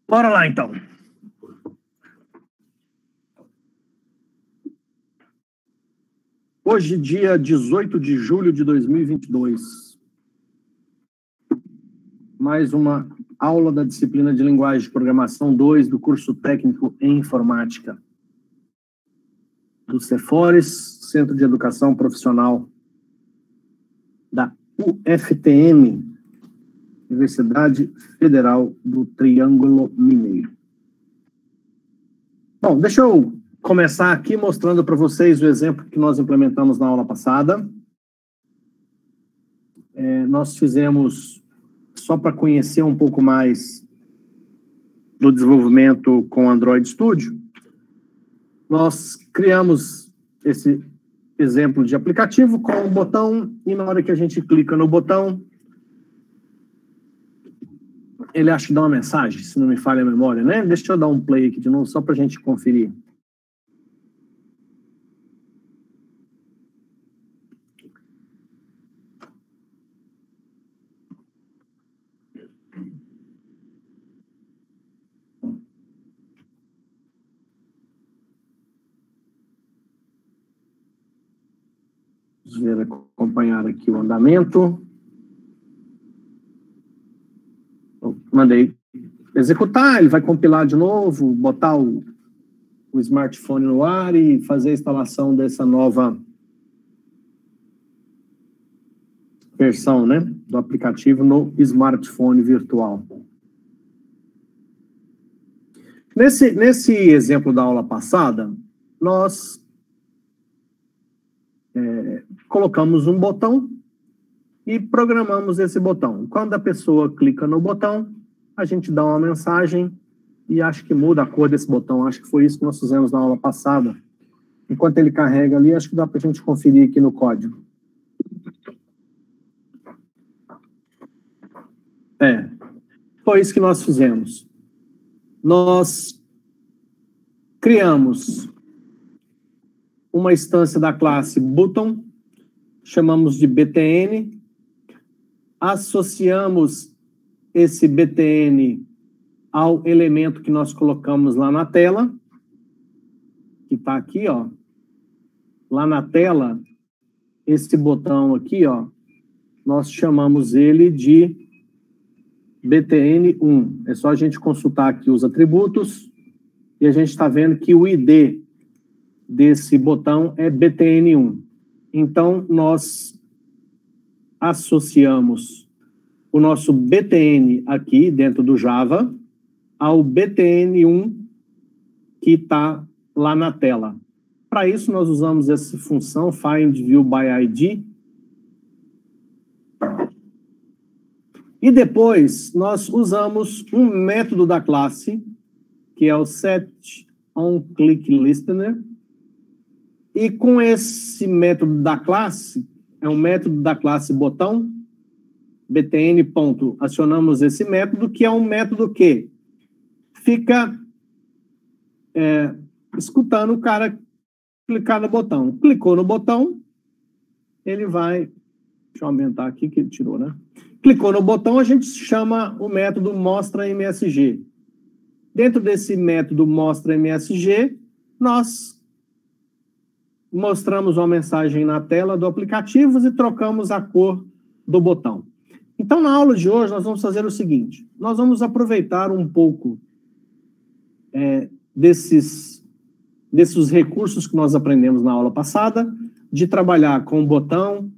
Bora lá, então. Hoje, dia 18 de julho de 2022. Mais uma aula da disciplina de Linguagem de Programação 2 do curso técnico em Informática do Cefores, Centro de Educação Profissional da UFTM, Universidade Federal do Triângulo Mineiro. Bom, deixa eu começar aqui mostrando para vocês o exemplo que nós implementamos na aula passada. Nós fizemos, só para conhecer um pouco mais do desenvolvimento com Android Studio, nós criamos esse exemplo de aplicativo com um botão, e na hora que a gente clica no botão, ele acha que dá uma mensagem, se não me falha a memória, né? Deixa eu dar um play aqui de novo, só para a gente conferir. Vamos ver, acompanhar aqui o andamento. Mandei executar, ele vai compilar de novo, botar o smartphone no ar e fazer a instalação dessa nova versão, né, do aplicativo no smartphone virtual. Nesse exemplo da aula passada, nós colocamos um botão e programamos esse botão. Quando a pessoa clica no botão, a gente dá uma mensagem e acho que muda a cor desse botão. Acho que foi isso que nós fizemos na aula passada. Enquanto ele carrega ali, acho que dá para a gente conferir aqui no código. Foi isso que nós fizemos. Nós criamos uma instância da classe button, chamamos de BTN, associamos esse BTN ao elemento que nós colocamos lá na tela, que está aqui, ó. Lá na tela, esse botão aqui, ó, nós chamamos ele de BTN1. É só a gente consultar aqui os atributos e a gente está vendo que o ID desse botão é BTN1. Então, nós associamos o nosso BTN aqui dentro do Java ao BTN1 que está lá na tela. Para isso, nós usamos essa função findViewById. E depois, nós usamos um método da classe, que é o setOnClickListener. E com esse método da classe, é um método da classe botão, btn. Acionamos esse método, que é um método que fica escutando o cara clicar no botão. Clicou no botão, ele vai... Deixa eu aumentar aqui que ele tirou, né? Clicou no botão, a gente chama o método mostra_msg. Dentro desse método mostra_msg, nós mostramos uma mensagem na tela do aplicativo e trocamos a cor do botão. Então, na aula de hoje, nós vamos fazer o seguinte. Nós vamos aproveitar um pouco desses recursos que nós aprendemos na aula passada, de trabalhar com o botão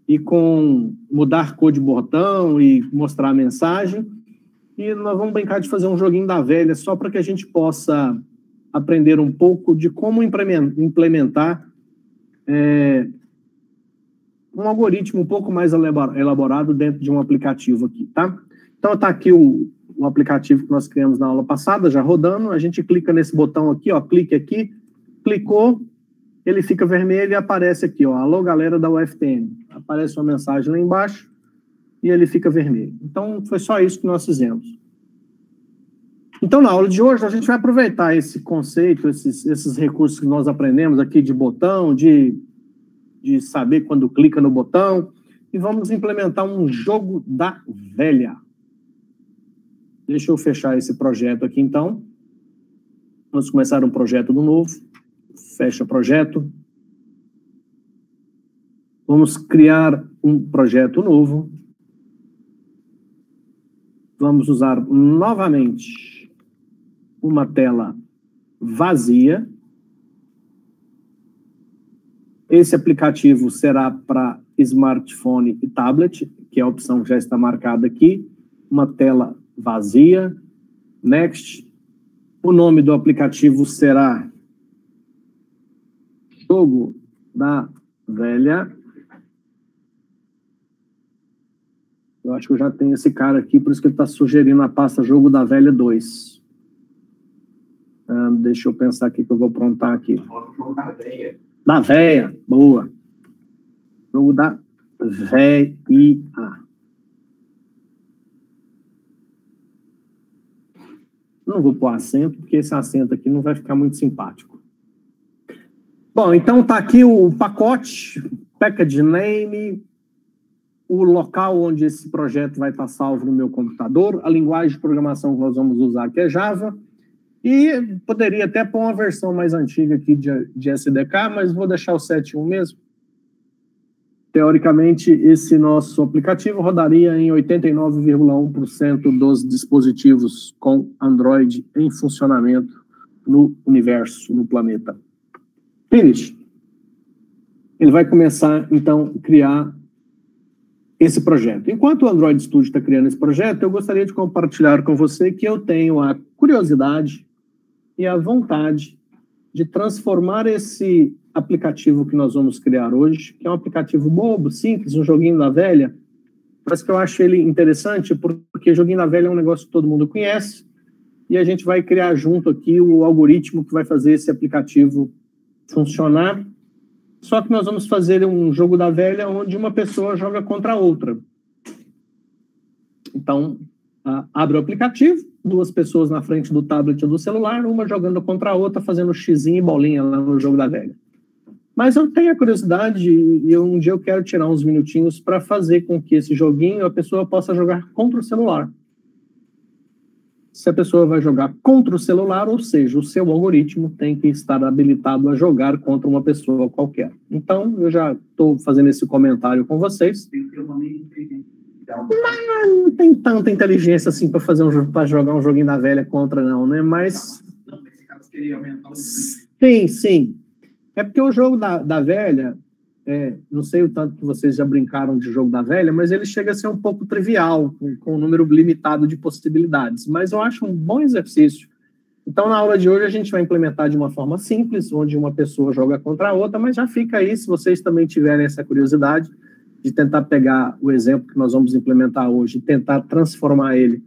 e com mudar cor de botão e mostrar a mensagem. E nós vamos brincar de fazer um joguinho da velha, só para que a gente possa aprender um pouco de como implementar um algoritmo um pouco mais elaborado dentro de um aplicativo aqui, tá? Então, está aqui o aplicativo que nós criamos na aula passada, já rodando. A gente clica nesse botão aqui, ó, clique aqui, clicou, ele fica vermelho e aparece aqui, ó, alô, galera da UFTM. Aparece uma mensagem lá embaixo e ele fica vermelho. Então, foi só isso que nós fizemos. Então, na aula de hoje, a gente vai aproveitar esse conceito, esses recursos que nós aprendemos aqui de botão, de saber quando clica no botão, e vamos implementar um jogo da velha. Deixa eu fechar esse projeto aqui, então. Vamos começar um projeto do novo. Fecha o projeto. Vamos criar um projeto novo. Vamos usar novamente uma tela vazia. Esse aplicativo será para smartphone e tablet, que é a opção que já está marcada aqui. Uma tela vazia. Next. O nome do aplicativo será Jogo da Velha. Eu acho que eu já tenho esse cara aqui, por isso que ele está sugerindo a pasta Jogo da Velha 2. Deixa eu pensar aqui que eu vou aprontar aqui. Da Véia, boa. Jogo da Véia. Não vou pôr acento, porque esse acento aqui não vai ficar muito simpático. Bom, então tá aqui o pacote, package name, o local onde esse projeto vai estar salvo no meu computador, a linguagem de programação que nós vamos usar, que é Java, e poderia até pôr uma versão mais antiga aqui de SDK, mas vou deixar o 7.1 mesmo. Teoricamente, esse nosso aplicativo rodaria em 89,1% dos dispositivos com Android em funcionamento no universo, no planeta. Finish. Ele vai começar, então, a criar esse projeto. Enquanto o Android Studio está criando esse projeto, eu gostaria de compartilhar com você que eu tenho a curiosidade e a vontade de transformar esse aplicativo que nós vamos criar hoje, que é um aplicativo bobo, simples, um joguinho da velha, mas que eu acho ele interessante, porque joguinho da velha é um negócio que todo mundo conhece, e a gente vai criar junto aqui o algoritmo que vai fazer esse aplicativo funcionar, só que nós vamos fazer um jogo da velha onde uma pessoa joga contra a outra. Então, abre o aplicativo, duas pessoas na frente do tablet ou do celular, uma jogando contra a outra, fazendo xizinho e bolinha lá no jogo da velha. Mas eu tenho a curiosidade e um dia eu quero tirar uns minutinhos para fazer com que esse joguinho a pessoa possa jogar contra o celular. Se a pessoa vai jogar contra o celular, ou seja, o seu algoritmo tem que estar habilitado a jogar contra uma pessoa qualquer. Então, eu já estou fazendo esse comentário com vocês. Tem que ter uma meio inteligência. Não tem tanta inteligência assim para jogar um joguinho da velha contra, não, né? Mas. Não, nesse caso queria aumentar o. Sim, sim. É porque o jogo da velha, não sei o tanto que vocês já brincaram de jogo da velha, mas ele chega a ser um pouco trivial, com um número limitado de possibilidades. Mas eu acho um bom exercício. Então, na aula de hoje, a gente vai implementar de uma forma simples, onde uma pessoa joga contra a outra, mas já fica aí, se vocês também tiverem essa curiosidade, de tentar pegar o exemplo que nós vamos implementar hoje e tentar transformar ele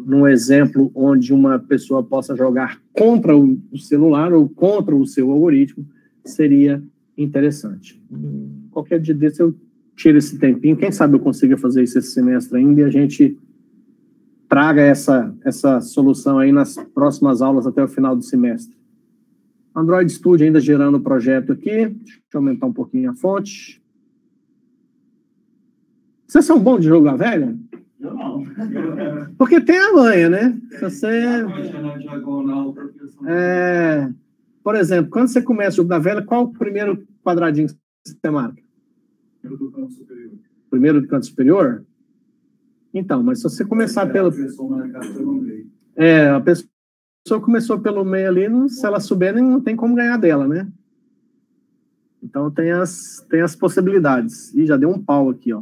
num exemplo onde uma pessoa possa jogar contra o celular ou contra o seu algoritmo, seria interessante. Qualquer dia desse eu tiro esse tempinho, quem sabe eu consiga fazer isso esse semestre ainda e a gente traga essa solução aí nas próximas aulas até o final do semestre. Android Studio ainda gerando o projeto aqui, deixa eu aumentar um pouquinho a fonte. Vocês são bons de jogo da velha? Eu não. Porque tem a manha, né? Se você... Por exemplo, quando você começa o jogo da velha, qual o primeiro quadradinho que você marca? Primeiro do canto superior. Primeiro do canto superior? Então, mas se você começar pelo... a pessoa começou pelo meio ali, se ela souber, não tem como ganhar dela, né? Então tem as possibilidades. Ih, já deu um pau aqui, ó.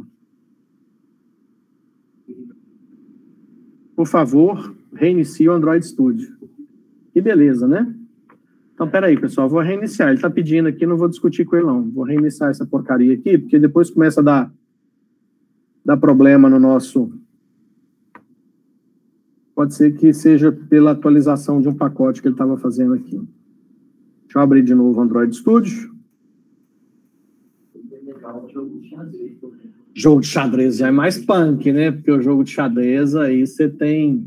Por favor, reinicie o Android Studio. Que beleza, né? Então, peraí, pessoal, vou reiniciar. Ele está pedindo aqui, não vou discutir com ele, não. Vou reiniciar essa porcaria aqui, porque depois começa a dar problema no nosso... Pode ser que seja pela atualização de um pacote que ele estava fazendo aqui. Deixa eu abrir de novo o Android Studio. Jogo de xadrez já é mais punk, né? Porque o jogo de xadrez aí você tem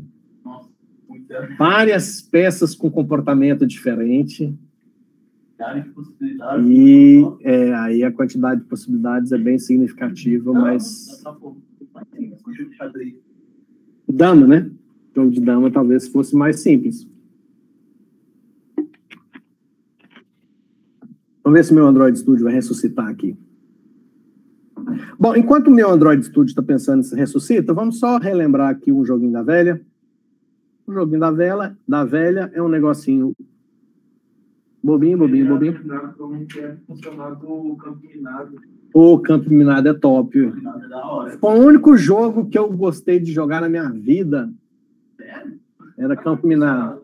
várias peças com comportamento diferente. E aí a quantidade de possibilidades é bem significativa, mas... Dama, né? Jogo de dama talvez fosse mais simples. Vamos ver se o meu Android Studio vai ressuscitar aqui. Bom, enquanto o meu Android Studio está pensando em se ressuscita, vamos só relembrar aqui um joguinho da velha. O joguinho da velha é um negocinho bobinho. O Campo Minado é top. Foi o único jogo que eu gostei de jogar na minha vida. Era Campo Minado.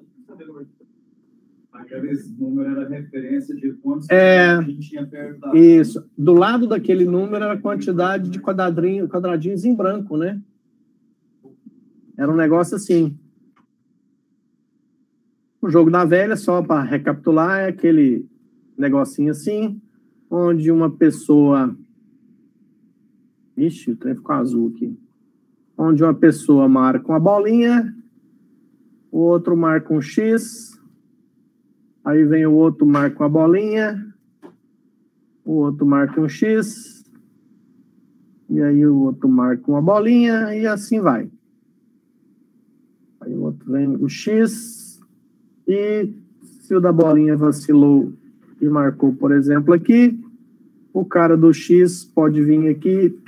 Aqueles números era referência de quantos tinha perto da... Isso. Do lado daquele número era a quantidade de quadradinhos em branco, né? Era um negócio assim. O jogo da velha, só para recapitular, é aquele negocinho assim, onde uma pessoa... Ixi, o trem ficou azul aqui. Onde uma pessoa marca uma bolinha, o outro marca um X... Aí vem o outro, marca uma bolinha. O outro marca um X. E aí o outro marca uma bolinha. E assim vai. Aí o outro vem o X. E se o da bolinha vacilou e marcou, por exemplo, aqui, o cara do X pode vir aqui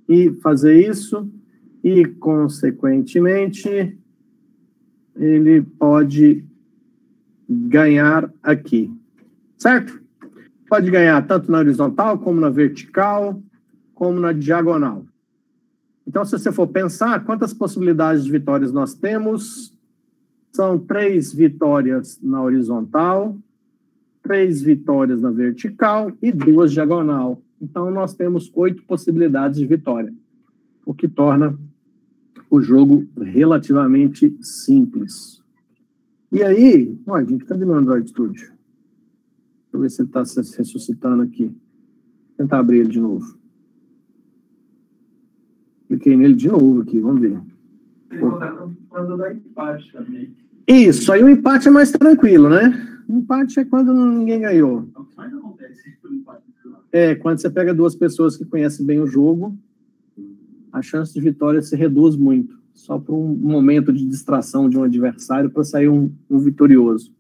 e fazer isso. E, consequentemente, ele pode... ganhar aqui, certo? Pode ganhar tanto na horizontal, como na vertical, como na diagonal. Então, se você for pensar, quantas possibilidades de vitórias nós temos? São 3 vitórias na horizontal, 3 vitórias na vertical e 2 diagonal. Então, nós temos 8 possibilidades de vitória, o que torna o jogo relativamente simples. E aí, olha, gente, cadê meu Android Studio? Deixa eu ver se ele está se ressuscitando aqui. Vou tentar abrir ele de novo. Cliquei nele de novo aqui, vamos ver. Quando dá empate também. Isso, aí o empate é mais tranquilo, né? O empate é quando ninguém ganhou. Mas não acontece o empate. É, quando você pega 2 pessoas que conhecem bem o jogo, a chance de vitória se reduz muito. Só por um momento de distração de um adversário para sair um vitorioso.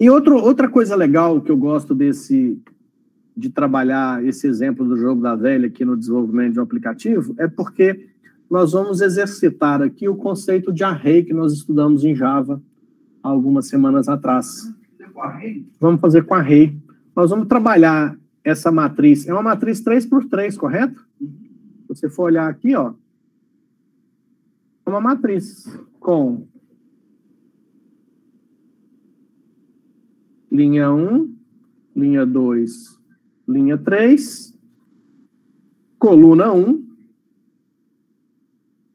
E outra coisa legal que eu gosto de trabalhar esse exemplo do jogo da velha aqui no desenvolvimento de um aplicativo é porque nós vamos exercitar aqui o conceito de array que nós estudamos em Java há algumas semanas atrás. Vamos fazer com array. Nós vamos trabalhar essa matriz. É uma matriz 3x3, correto? Se você for olhar aqui, ó, é uma matriz com linha 1, linha 2, linha 3, coluna 1,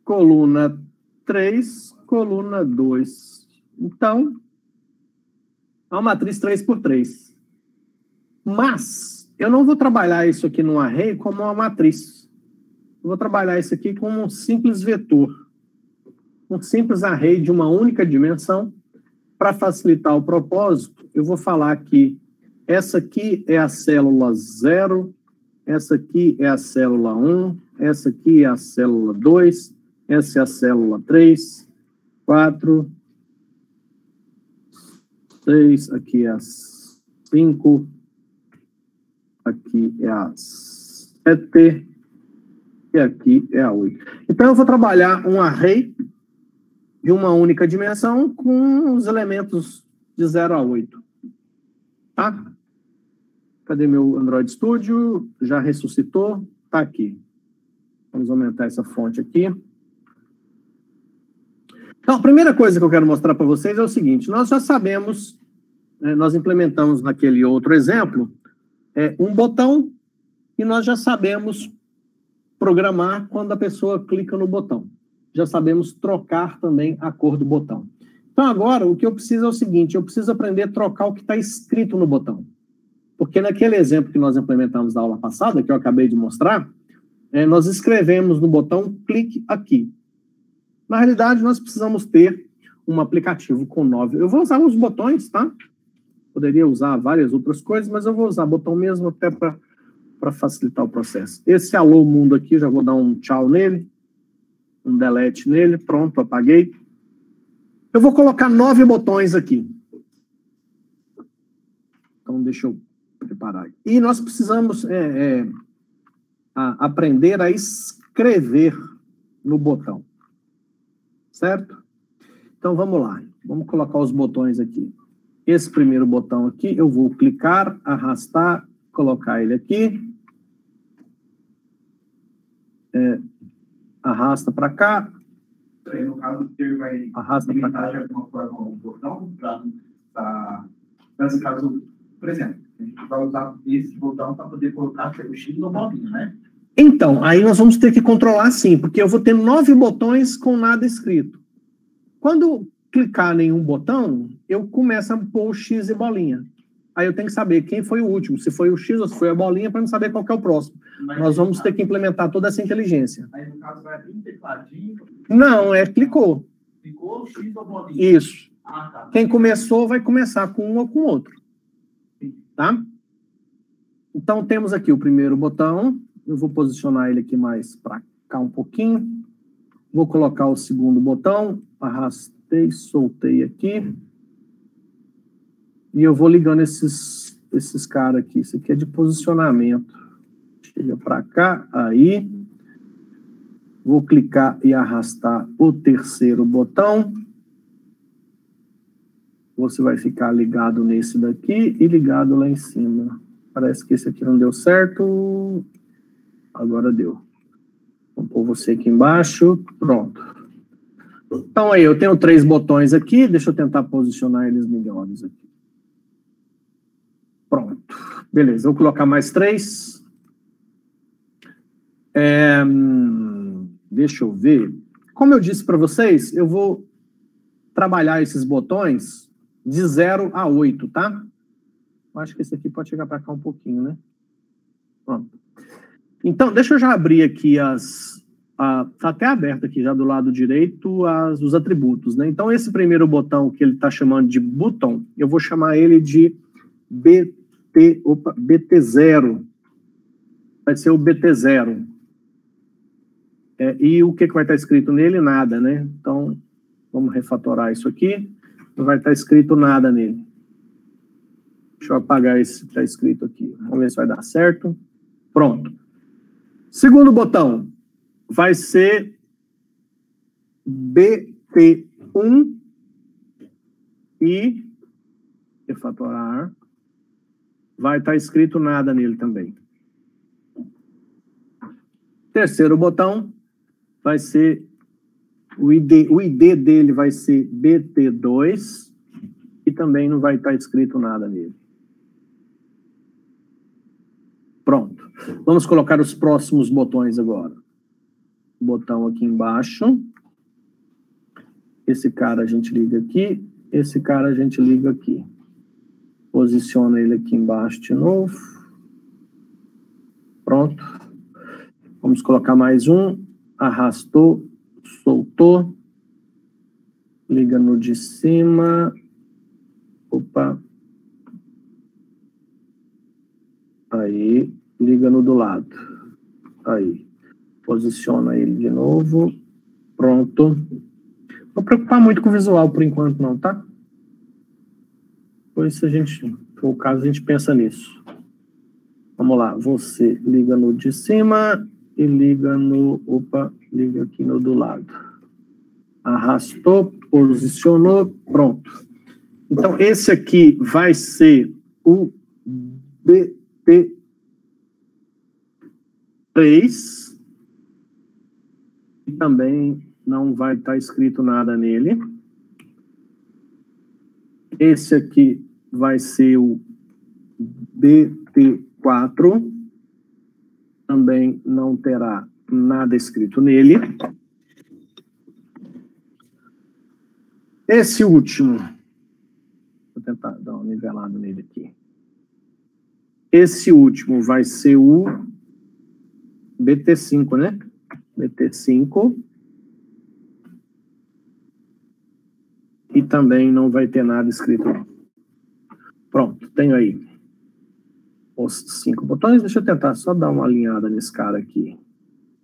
coluna 3, coluna 2. Então, é uma matriz 3x3. Mas, eu não vou trabalhar isso aqui no array como uma matriz. Eu vou trabalhar isso aqui como um simples vetor. Um simples array de uma única dimensão. Para facilitar o propósito, eu vou falar que essa aqui é a célula 0, essa aqui é a célula 1, essa aqui é a célula 2, essa é a célula 3, 4, 6, aqui é a 5, aqui é a 7 e aqui é a 8. Então, eu vou trabalhar um array de uma única dimensão com os elementos de 0 a 8. Tá? Cadê meu Android Studio? Já ressuscitou? Tá aqui. Vamos aumentar essa fonte aqui. Então, a primeira coisa que eu quero mostrar para vocês é o seguinte. Nós já sabemos, nós implementamos naquele outro exemplo, um botão e nós já sabemos programar quando a pessoa clica no botão. Já sabemos trocar também a cor do botão. Então, agora, o que eu preciso é o seguinte, eu preciso aprender a trocar o que está escrito no botão. Porque naquele exemplo que nós implementamos na aula passada, que eu acabei de mostrar, nós escrevemos no botão clique aqui. Na realidade, nós precisamos ter um aplicativo com 9. Eu vou usar os botões, tá? Poderia usar várias outras coisas, mas eu vou usar botão mesmo até para facilitar o processo. Esse alô mundo aqui, já vou dar um tchau nele. um delete nele. Pronto, apaguei. Eu vou colocar 9 botões aqui. Então, deixa eu preparar. E nós precisamos aprender a escrever no botão. Certo? Então, vamos lá. Vamos colocar os botões aqui. Esse primeiro botão aqui, eu vou clicar, arrastar, colocar ele aqui. Arrasta para cá. Aí, no caso, ele vai arrasta para cá. De alguma forma o botão para nesse caso, por exemplo, a gente vai usar esse botão para poder colocar o X no bolinho, né? Então, aí nós vamos ter que controlar sim, porque eu vou ter 9 botões com nada escrito. Quando clicar em um botão, eu começo a pôr o X e bolinha. Aí eu tenho que saber quem foi o último, se foi o X ou se foi a bolinha, para não saber qual que é o próximo. Mas nós vamos ter que implementar toda essa inteligência. Aí, no caso, vai abrir um tecladinho. Não, clicou. Clicou, X ou bolinha? Isso. Ah, tá. Quem começou vai começar com um ou com o outro. Tá? Então, temos aqui o primeiro botão. Eu vou posicionar ele aqui mais para cá um pouquinho. Vou colocar o segundo botão. Arrastei, soltei aqui. E eu vou ligando esses caras aqui. Isso aqui é de posicionamento. Chega para cá, aí. Vou clicar e arrastar o terceiro botão. Você vai ficar ligado nesse daqui e ligado lá em cima. Parece que esse aqui não deu certo. Agora deu. Vou pôr você aqui embaixo. Pronto. Então aí, eu tenho 3 botões aqui. Deixa eu tentar posicionar eles melhores aqui. Pronto. Beleza, vou colocar mais 3. Deixa eu ver. Como eu disse para vocês, eu vou trabalhar esses botões de 0 a 8, tá? Eu acho que esse aqui pode chegar para cá um pouquinho, né? Pronto. Então, deixa eu já abrir aqui tá até aberto aqui já do lado direito os atributos, né? Então, esse primeiro botão que ele está chamando de button, eu vou chamar ele de BT0. Vai ser o BT0. E o que vai estar escrito nele? Nada, né? Então, vamos refatorar isso aqui. Não vai estar escrito nada nele. Deixa eu apagar esse que está escrito aqui. Vamos ver se vai dar certo. Pronto. Segundo botão vai ser BT1 e refatorar. Vai estar escrito nada nele também. Terceiro botão vai ser o ID dele vai ser BT2 e também não vai estar escrito nada nele. Pronto. Vamos colocar os próximos botões agora. Botão aqui embaixo. Esse cara a gente liga aqui. Esse cara a gente liga aqui. Posiciona ele aqui embaixo de novo. Pronto. Vamos colocar mais um. Arrastou, soltou. Liga no de cima. Opa. Aí, liga no do lado. Aí. Posiciona ele de novo. Pronto. Não vou preocupar muito com o visual por enquanto não, tá? Depois, se a gente for o caso, a gente pensa nisso. Vamos lá. Você liga no de cima e liga no... Opa, liga aqui no do lado. Arrastou, posicionou, pronto. Então, esse aqui vai ser o BT3. E também não vai estar escrito nada nele. Esse aqui vai ser o BT4. Também não terá nada escrito nele. Esse último, vou tentar dar uma nivelada nele aqui. Esse último vai ser o BT5, né? BT5. E também não vai ter nada escrito. Pronto, tenho aí os 5 botões. Deixa eu tentar só dar uma alinhada nesse cara aqui.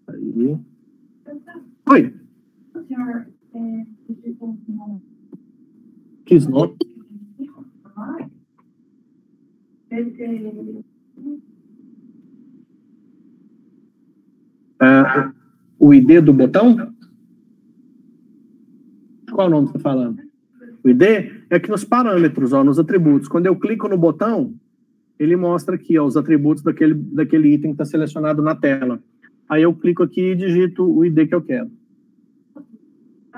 Aí. Oi. o senhor digitou o nome? Que nome? O ID do botão? Qual o nome que você está falando? O ID é aqui nos parâmetros, ó, nos atributos. Quando eu clico no botão, ele mostra aqui ó, os atributos daquele item que está selecionado na tela. Aí eu clico aqui e digito o ID que eu quero.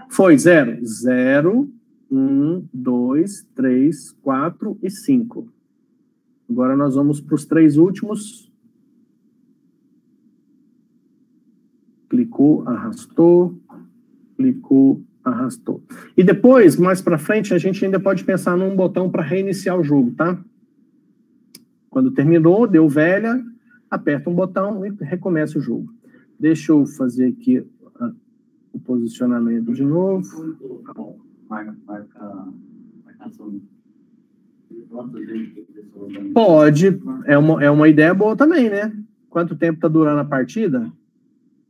Foi 0. 0, 1, 2, 3, 4 e 5. Agora nós vamos para os 3 últimos. Clicou, arrastou. Clicou, arrastou. E depois, mais para frente, a gente ainda pode pensar num botão para reiniciar o jogo, tá? Quando terminou, deu velha, aperta um botão e recomeça o jogo. Deixa eu fazer aqui o posicionamento de novo. Pode, é uma ideia boa também, né? Quanto tempo está durando a partida?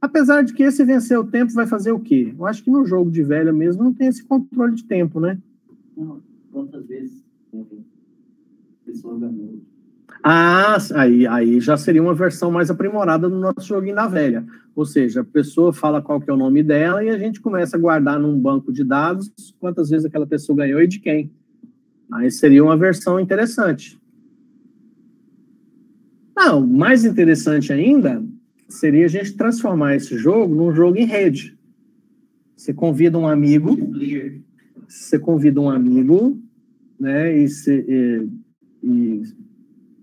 Apesar de que esse vencer o tempo vai fazer o quê? Eu acho que no jogo de velha mesmo não tem esse controle de tempo, né? Não, quantas vezes a pessoa ganhou? Ah, aí já seria uma versão mais aprimorada do nosso joguinho da velha. Ou seja, a pessoa fala qual que é o nome dela e a gente começa a guardar num banco de dados quantas vezes aquela pessoa ganhou e de quem. Aí seria uma versão interessante. Não, mais interessante ainda seria a gente transformar esse jogo num jogo em rede. Você convida um amigo, né, e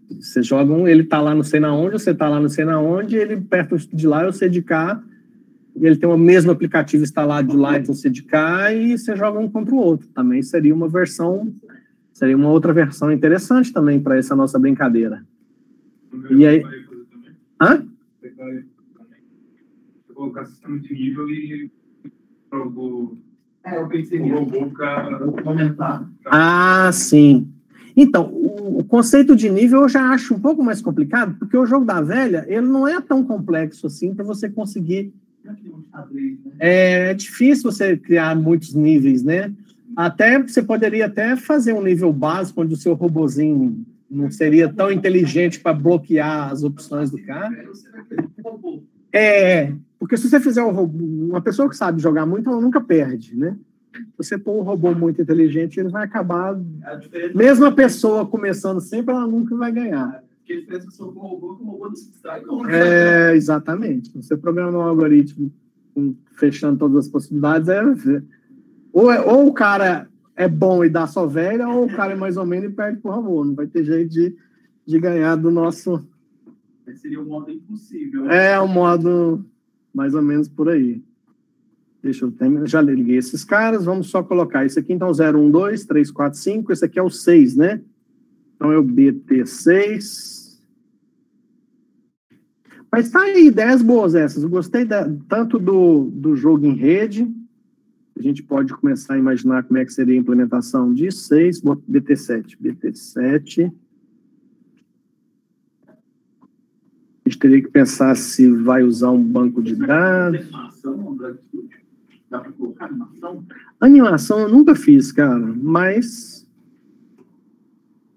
você joga ele tá lá não sei na onde, você tá lá não sei na onde, ele perto de lá, você de cá, ele tem o mesmo aplicativo instalado de lá e você de cá, e você joga um contra o outro. Também seria uma outra versão interessante também para essa nossa brincadeira. E aí... Hã? Você colocar sistema de nível e o robô ficar aumentar. Ah, sim. Então, o conceito de nível eu já acho um pouco mais complicado, porque o jogo da velha, ele não é tão complexo assim para você conseguir... É difícil você criar muitos níveis, né? Você poderia até fazer um nível básico, onde o seu robozinho não seria tão inteligente para bloquear as opções do cara. Porque se você fizer um robô, uma pessoa que sabe jogar muito, ela nunca perde, né? Se você pôr um robô muito inteligente, ele vai acabar... Mesmo a pessoa começando sempre, ela nunca vai ganhar. Porque a diferença é que o robô não se distrai. Exatamente. Se você programar um algoritmo fechando todas as possibilidades, ou o cara é bom e dá só velha, ou o cara é mais ou menos e perde pro robô. Não vai ter jeito de ganhar do nosso... Seria um modo impossível. Um modo mais ou menos por aí. Deixa eu terminar. Já liguei esses caras. Vamos só colocar isso aqui. Então, 0, 1, 2, 3, 4, 5. Esse aqui é o 6, né? Então, é o BT6. Mas tá aí, ideias boas essas. Eu gostei tanto do jogo em rede. A gente pode começar a imaginar como é que seria a implementação de 6. BT7. BT7. A gente teria que pensar se vai usar um banco de dados. Dá para colocar animação? Animação eu nunca fiz, cara, mas...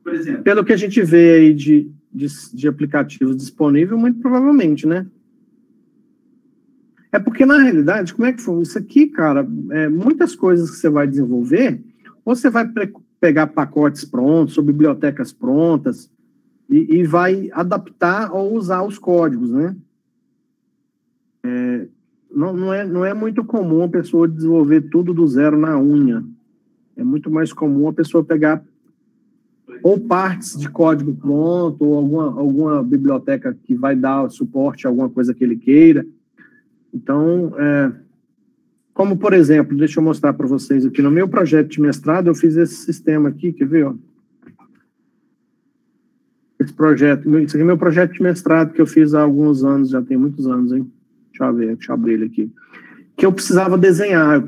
Por exemplo... Pelo que a gente vê aí de aplicativos disponíveis, muito provavelmente, né? É porque, na realidade, como é que foi? Isso aqui, cara, muitas coisas que você vai desenvolver, ou você vai pegar pacotes prontos, ou bibliotecas prontas, e vai adaptar ou usar os códigos, né? Não é muito comum a pessoa desenvolver tudo do zero na unha. É muito mais comum a pessoa pegar ou partes de código pronto, ou alguma biblioteca que vai dar suporte a alguma coisa que ele queira. Então, como, por exemplo, deixa eu mostrar para vocês aqui, no meu projeto de mestrado, eu fiz esse sistema aqui, quer ver? Ó? Esse aqui é meu projeto de mestrado que eu fiz há alguns anos, já tem muitos anos, hein? Deixa eu abrir ele aqui. Que eu precisava desenhar,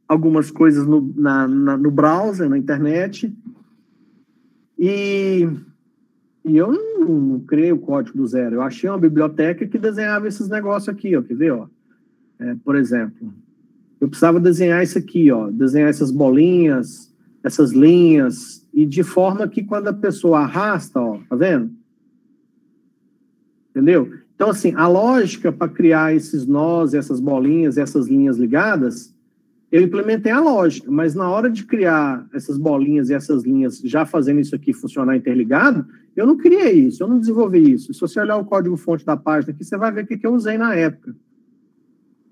algumas coisas no browser, na internet, e E eu não criei o código do zero. Eu achei uma biblioteca que desenhava esses negócios aqui, ó. Quer ver, ó? Por exemplo, eu precisava desenhar isso aqui, ó. Desenhar essas bolinhas, essas linhas, e de forma que quando a pessoa arrasta, ó, tá vendo? Entendeu? Então, assim, a lógica para criar esses nós, essas bolinhas, essas linhas ligadas, eu implementei a lógica, mas na hora de criar essas bolinhas e essas linhas, já fazendo isso aqui funcionar interligado, eu não criei isso, eu não desenvolvi isso. Se você olhar o código-fonte da página aqui, você vai ver o que eu usei na época.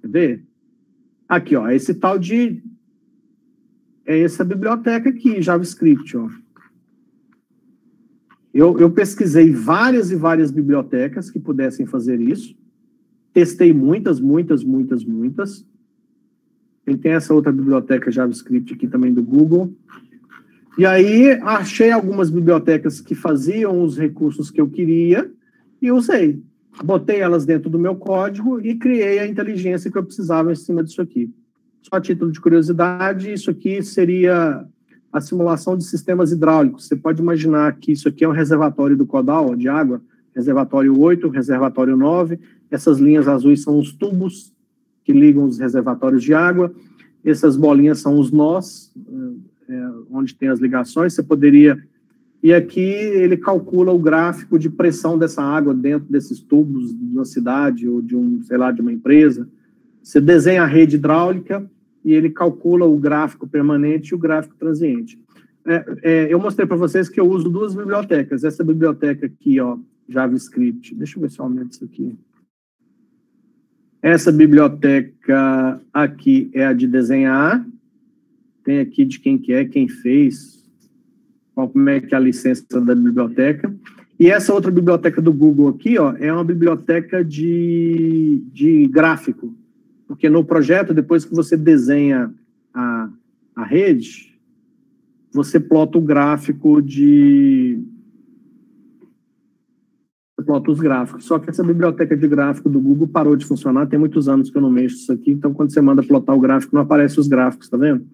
Quer ver? Aqui, ó, esse tal de... É essa biblioteca aqui, JavaScript, ó. Eu pesquisei várias e várias bibliotecas que pudessem fazer isso. Testei muitas. E tem essa outra biblioteca JavaScript aqui também do Google. E aí, achei algumas bibliotecas que faziam os recursos que eu queria e usei. Botei elas dentro do meu código e criei a inteligência que eu precisava em cima disso aqui. Só a título de curiosidade, isso aqui seria a simulação de sistemas hidráulicos. Você pode imaginar que isso aqui é um reservatório do Codal, de água, reservatório 8, reservatório 9. Essas linhas azuis são os tubos que ligam os reservatórios de água. Essas bolinhas são os nós, onde tem as ligações. Você poderia... E aqui ele calcula o gráfico de pressão dessa água dentro desses tubos de uma cidade ou de sei lá, de uma empresa. Você desenha a rede hidráulica e ele calcula o gráfico permanente e o gráfico transiente. Eu mostrei para vocês que eu uso duas bibliotecas. Essa biblioteca aqui, ó, JavaScript. Deixa eu ver se eu aumento isso aqui. Essa biblioteca aqui é a de desenhar. Tem aqui de quem que é, quem fez, como é que é a licença da biblioteca. E essa outra biblioteca do Google aqui, ó, é uma biblioteca de gráfico. Porque no projeto, depois que você desenha a rede, você plota o gráfico Você plota os gráficos. Só que essa biblioteca de gráfico do Google parou de funcionar, tem muitos anos que eu não mexo isso aqui, então quando você manda plotar o gráfico, não aparece os gráficos, tá vendo?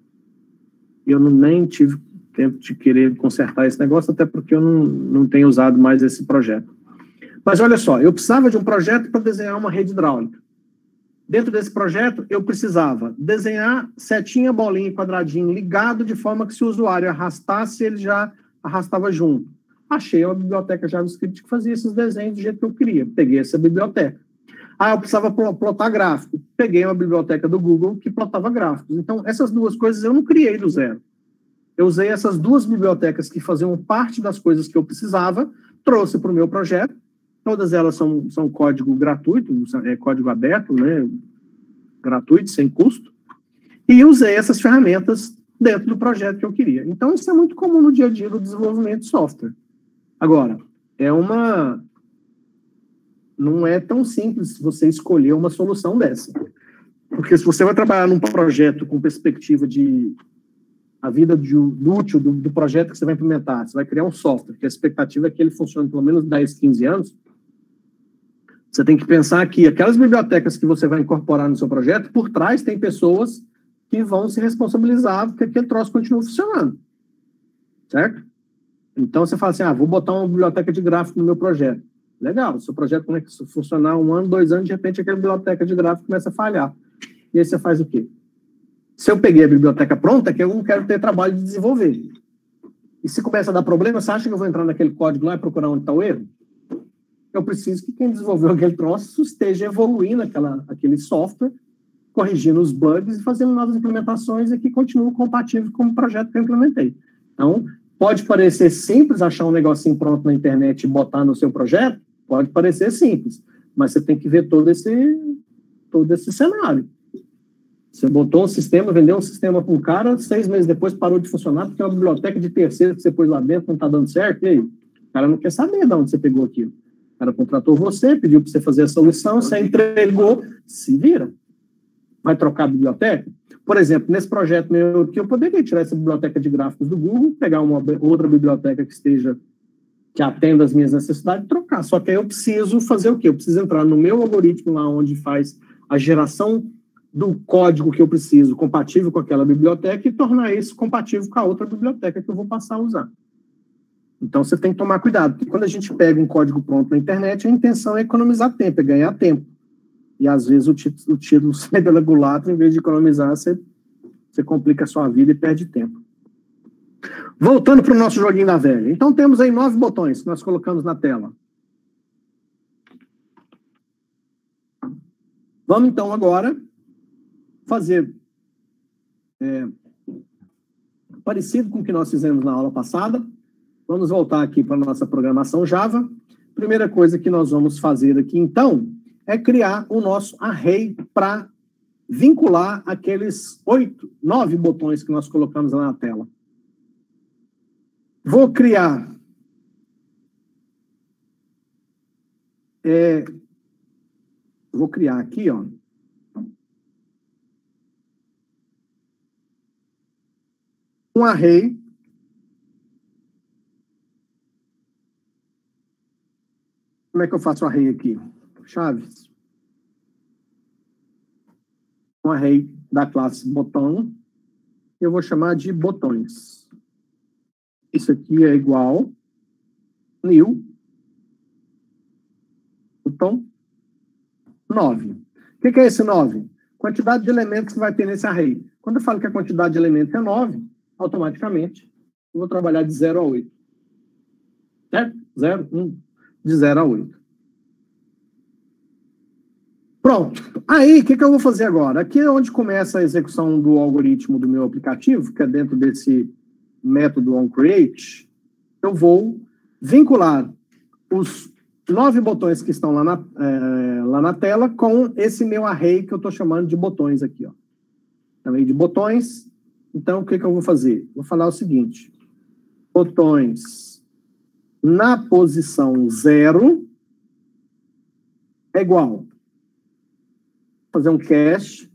Eu nem tive tempo de querer consertar esse negócio, até porque eu não tenho usado mais esse projeto. Mas olha só, eu precisava de um projeto para desenhar uma rede hidráulica. Dentro desse projeto, eu precisava desenhar setinha, bolinha e quadradinho ligado de forma que se o usuário arrastasse, ele já arrastava junto. Achei uma biblioteca JavaScript que fazia esses desenhos do jeito que eu queria. Peguei essa biblioteca. Eu precisava plotar gráfico. Peguei uma biblioteca do Google que plotava gráficos. Então, essas duas coisas eu não criei do zero. Eu usei essas duas bibliotecas que faziam parte das coisas que eu precisava, trouxe para o meu projeto. Todas elas são código gratuito, código aberto, né? Gratuito, sem custo. E usei essas ferramentas dentro do projeto que eu queria. Então, isso é muito comum no dia a dia do desenvolvimento de software. Agora, não é tão simples você escolher uma solução dessa. Porque se você vai trabalhar num projeto com perspectiva de a vida útil do projeto que você vai implementar, você vai criar um software, que a expectativa é que ele funcione pelo menos 10, 15 anos, você tem que pensar que aquelas bibliotecas que você vai incorporar no seu projeto, por trás tem pessoas que vão se responsabilizar porque aquele troço continua funcionando. Certo? Então, você fala assim, vou botar uma biblioteca de gráfico no meu projeto. Legal, o seu projeto começa a funcionar 1 ano, 2 anos, de repente aquela biblioteca de gráfico começa a falhar. E aí você faz o quê? Se eu peguei a biblioteca pronta, é que eu não quero ter trabalho de desenvolver. E se começa a dar problema, você acha que eu vou entrar naquele código lá e procurar onde está o erro? Eu preciso que quem desenvolveu aquele troço esteja evoluindo aquele software, corrigindo os bugs e fazendo novas implementações e que continue compatível com o projeto que eu implementei. Então, pode parecer simples achar um negocinho pronto na internet e botar no seu projeto? Pode parecer simples, mas você tem que ver todo esse cenário. Você botou um sistema, vendeu um sistema para um cara, 6 meses depois parou de funcionar porque é uma biblioteca de terceiro que você pôs lá dentro, não está dando certo, e aí? O cara não quer saber de onde você pegou aquilo. O cara contratou você, pediu para você fazer a solução, você entregou, se vira. Vai trocar a biblioteca? Por exemplo, nesse projeto meu aqui, eu poderia tirar essa biblioteca de gráficos do Google, pegar uma outra biblioteca que atenda as minhas necessidades e trocar. Só que aí eu preciso fazer o quê? Eu preciso entrar no meu algoritmo lá onde faz a geração do código que eu preciso compatível com aquela biblioteca e tornar isso compatível com a outra biblioteca que eu vou passar a usar. Então, você tem que tomar cuidado, porque quando a gente pega um código pronto na internet, a intenção é economizar tempo, é ganhar tempo. E, às vezes, o título sai pela culatra, em vez de economizar, você complica a sua vida e perde tempo. Voltando para o nosso joguinho da velha. Então, temos aí 9 botões que nós colocamos na tela. Vamos, então, agora fazer parecido com o que nós fizemos na aula passada. Vamos voltar aqui para a nossa programação Java. Primeira coisa que nós vamos fazer aqui, então, é criar o nosso array para vincular aqueles 9 botões que nós colocamos lá na tela. Vou criar aqui, ó, um array Como é que eu faço o array aqui? Chaves. Um array da classe botão. Eu vou chamar de botões. Isso aqui é igual new botão 9. O que é esse 9? Quantidade de elementos que vai ter nesse array. Quando eu falo que a quantidade de elementos é 9, automaticamente eu vou trabalhar de 0 a 8. Certo? 0, 1, de 0 a 8. Pronto. Aí, o que eu vou fazer agora? Aqui é onde começa a execução do algoritmo do meu aplicativo, que é dentro desse método onCreate. Eu vou vincular os 9 botões que estão lá na tela com esse meu array que eu estou chamando de botões aqui, ó. Chamei de botões. Então, o que eu vou fazer? Vou falar o seguinte. Botões na posição 0 é igual. Vou fazer um cache.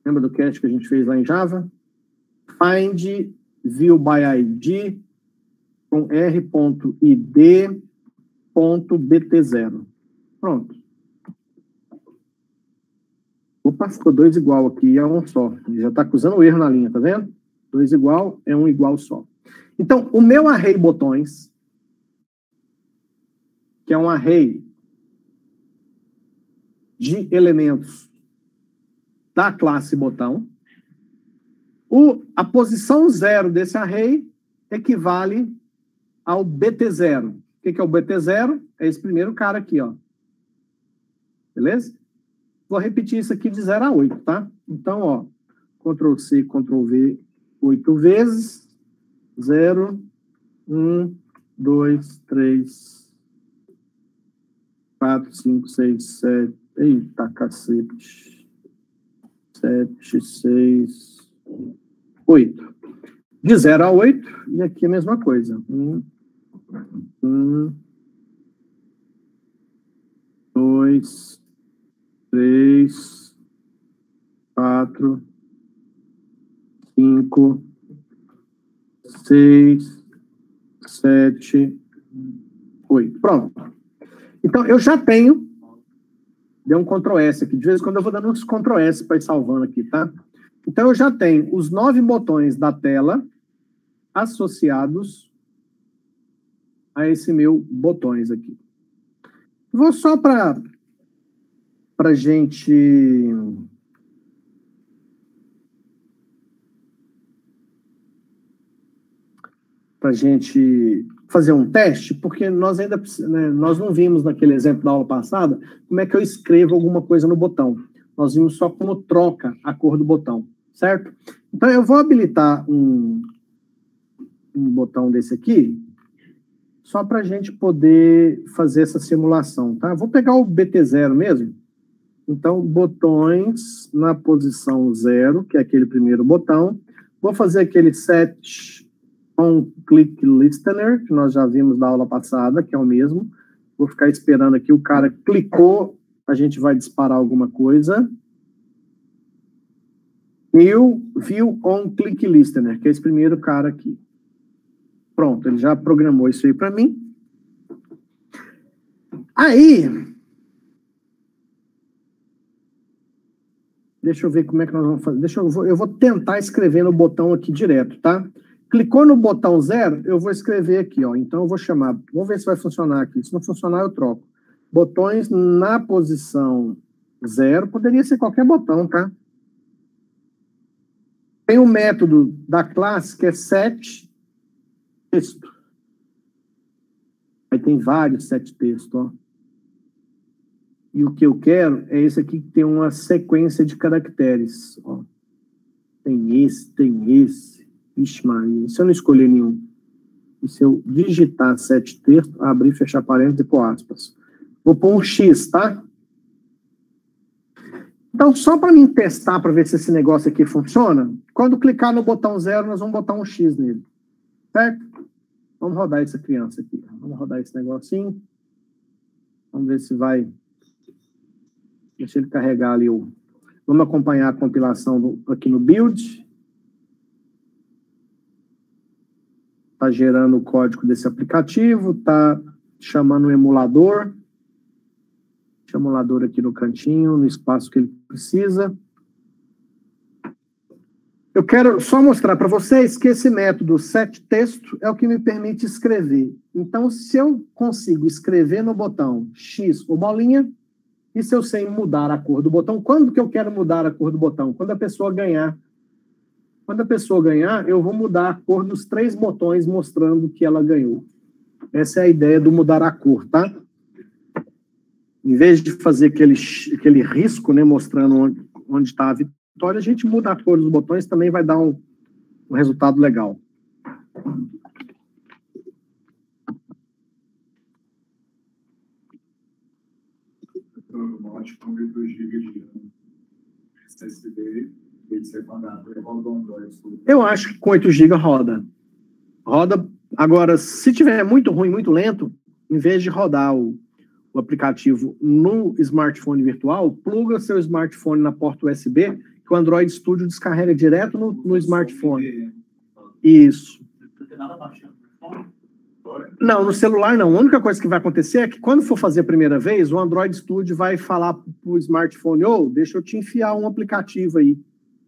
Lembra do cache que a gente fez lá em Java? Find view by ID com r.id.bt0. Pronto. Opa, ficou 2 igual aqui, é um só. Ele já está acusando o erro na linha, tá vendo? 2 igual é um igual só. Então, o meu array botões, que é um array de elementos da classe botão, a posição 0 desse array equivale ao BT0. O que é o BT0? É esse primeiro cara aqui, ó. Beleza? Vou repetir isso aqui de 0 a 8, tá? Então, ó, Ctrl+C, Ctrl+V 8 vezes. 0, 1, 2, 3, 4, 5, 6, 7. Eita, cacete. 7, 6, 8. De 0 a 8, e aqui a mesma coisa. 1, 2, 3, 4, 5, 6, 7, 8. Pronto. Então, eu já tenho. Deu um Ctrl S aqui. De vez em quando eu vou dando uns Ctrl S para ir salvando aqui, tá? Então, eu já tenho os 9 botões da tela associados a esse meu botões aqui. Vou só para gente fazer um teste, porque nós ainda, né, nós não vimos naquele exemplo da aula passada como é que eu escrevo alguma coisa no botão. Nós vimos só como troca a cor do botão, certo? Então, eu vou habilitar um botão desse aqui, só para a gente poder fazer essa simulação, tá? Vou pegar o BT0 mesmo. Então, botões na posição 0, que é aquele primeiro botão. Vou fazer aquele set onClickListener, que nós já vimos na aula passada, que é o mesmo. Vou ficar esperando aqui, o cara clicou, a gente vai disparar alguma coisa. New View onClickListener, que é esse primeiro cara aqui. Pronto, ele já programou isso aí para mim. Aí, deixa eu ver como é que nós vamos fazer. Eu vou tentar escrever no botão aqui direto, tá? Clicou no botão 0, eu vou escrever aqui, ó. Então, eu vou chamar... Vamos ver se vai funcionar aqui. Se não funcionar, eu troco. Botões na posição 0. Poderia ser qualquer botão, tá? Tem um método da classe que é setTexto. Aí tem vários setTexto, ó. E o que eu quero é esse aqui que tem uma sequência de caracteres, ó. Tem esse, tem esse. Ixi, Maria. Se eu não escolher nenhum, e se eu digitar setTexto, abrir, fechar parênteses e pôr aspas. Vou pôr um X, tá? Então, só para mim testar, para ver se esse negócio aqui funciona, quando clicar no botão 0, nós vamos botar um X nele. Certo? Vamos rodar essa criança aqui. Vamos rodar esse negocinho. Vamos ver se vai... Deixa ele carregar ali o... Vamos acompanhar a compilação aqui no build. Está gerando o código desse aplicativo, está chamando o emulador. Deixa o emulador aqui no cantinho, no espaço que ele precisa. Eu quero só mostrar para vocês que esse método setTexto é o que me permite escrever. Então, se eu consigo escrever no botão X ou bolinha, e se eu sei mudar a cor do botão, quando que eu quero mudar a cor do botão? Quando a pessoa ganhar. Quando a pessoa ganhar, eu vou mudar a cor dos 3 botões mostrando que ela ganhou. Essa é a ideia do mudar a cor, tá? Em vez de fazer aquele risco, né, mostrando onde está a vitória, a gente muda a cor dos botões, também vai dar um resultado legal. Com 8 GB de SSD, ele ser mandado, roda o Android. Eu acho que com 8 GB roda. Roda. Agora, se tiver muito ruim, muito lento, em vez de rodar o aplicativo no smartphone virtual, pluga seu smartphone na porta USB, que o Android Studio descarrega direto no smartphone. Isso. Não, no celular não. A única coisa que vai acontecer é que quando for fazer a primeira vez, o Android Studio vai falar para o smartphone, deixa eu te enfiar um aplicativo aí.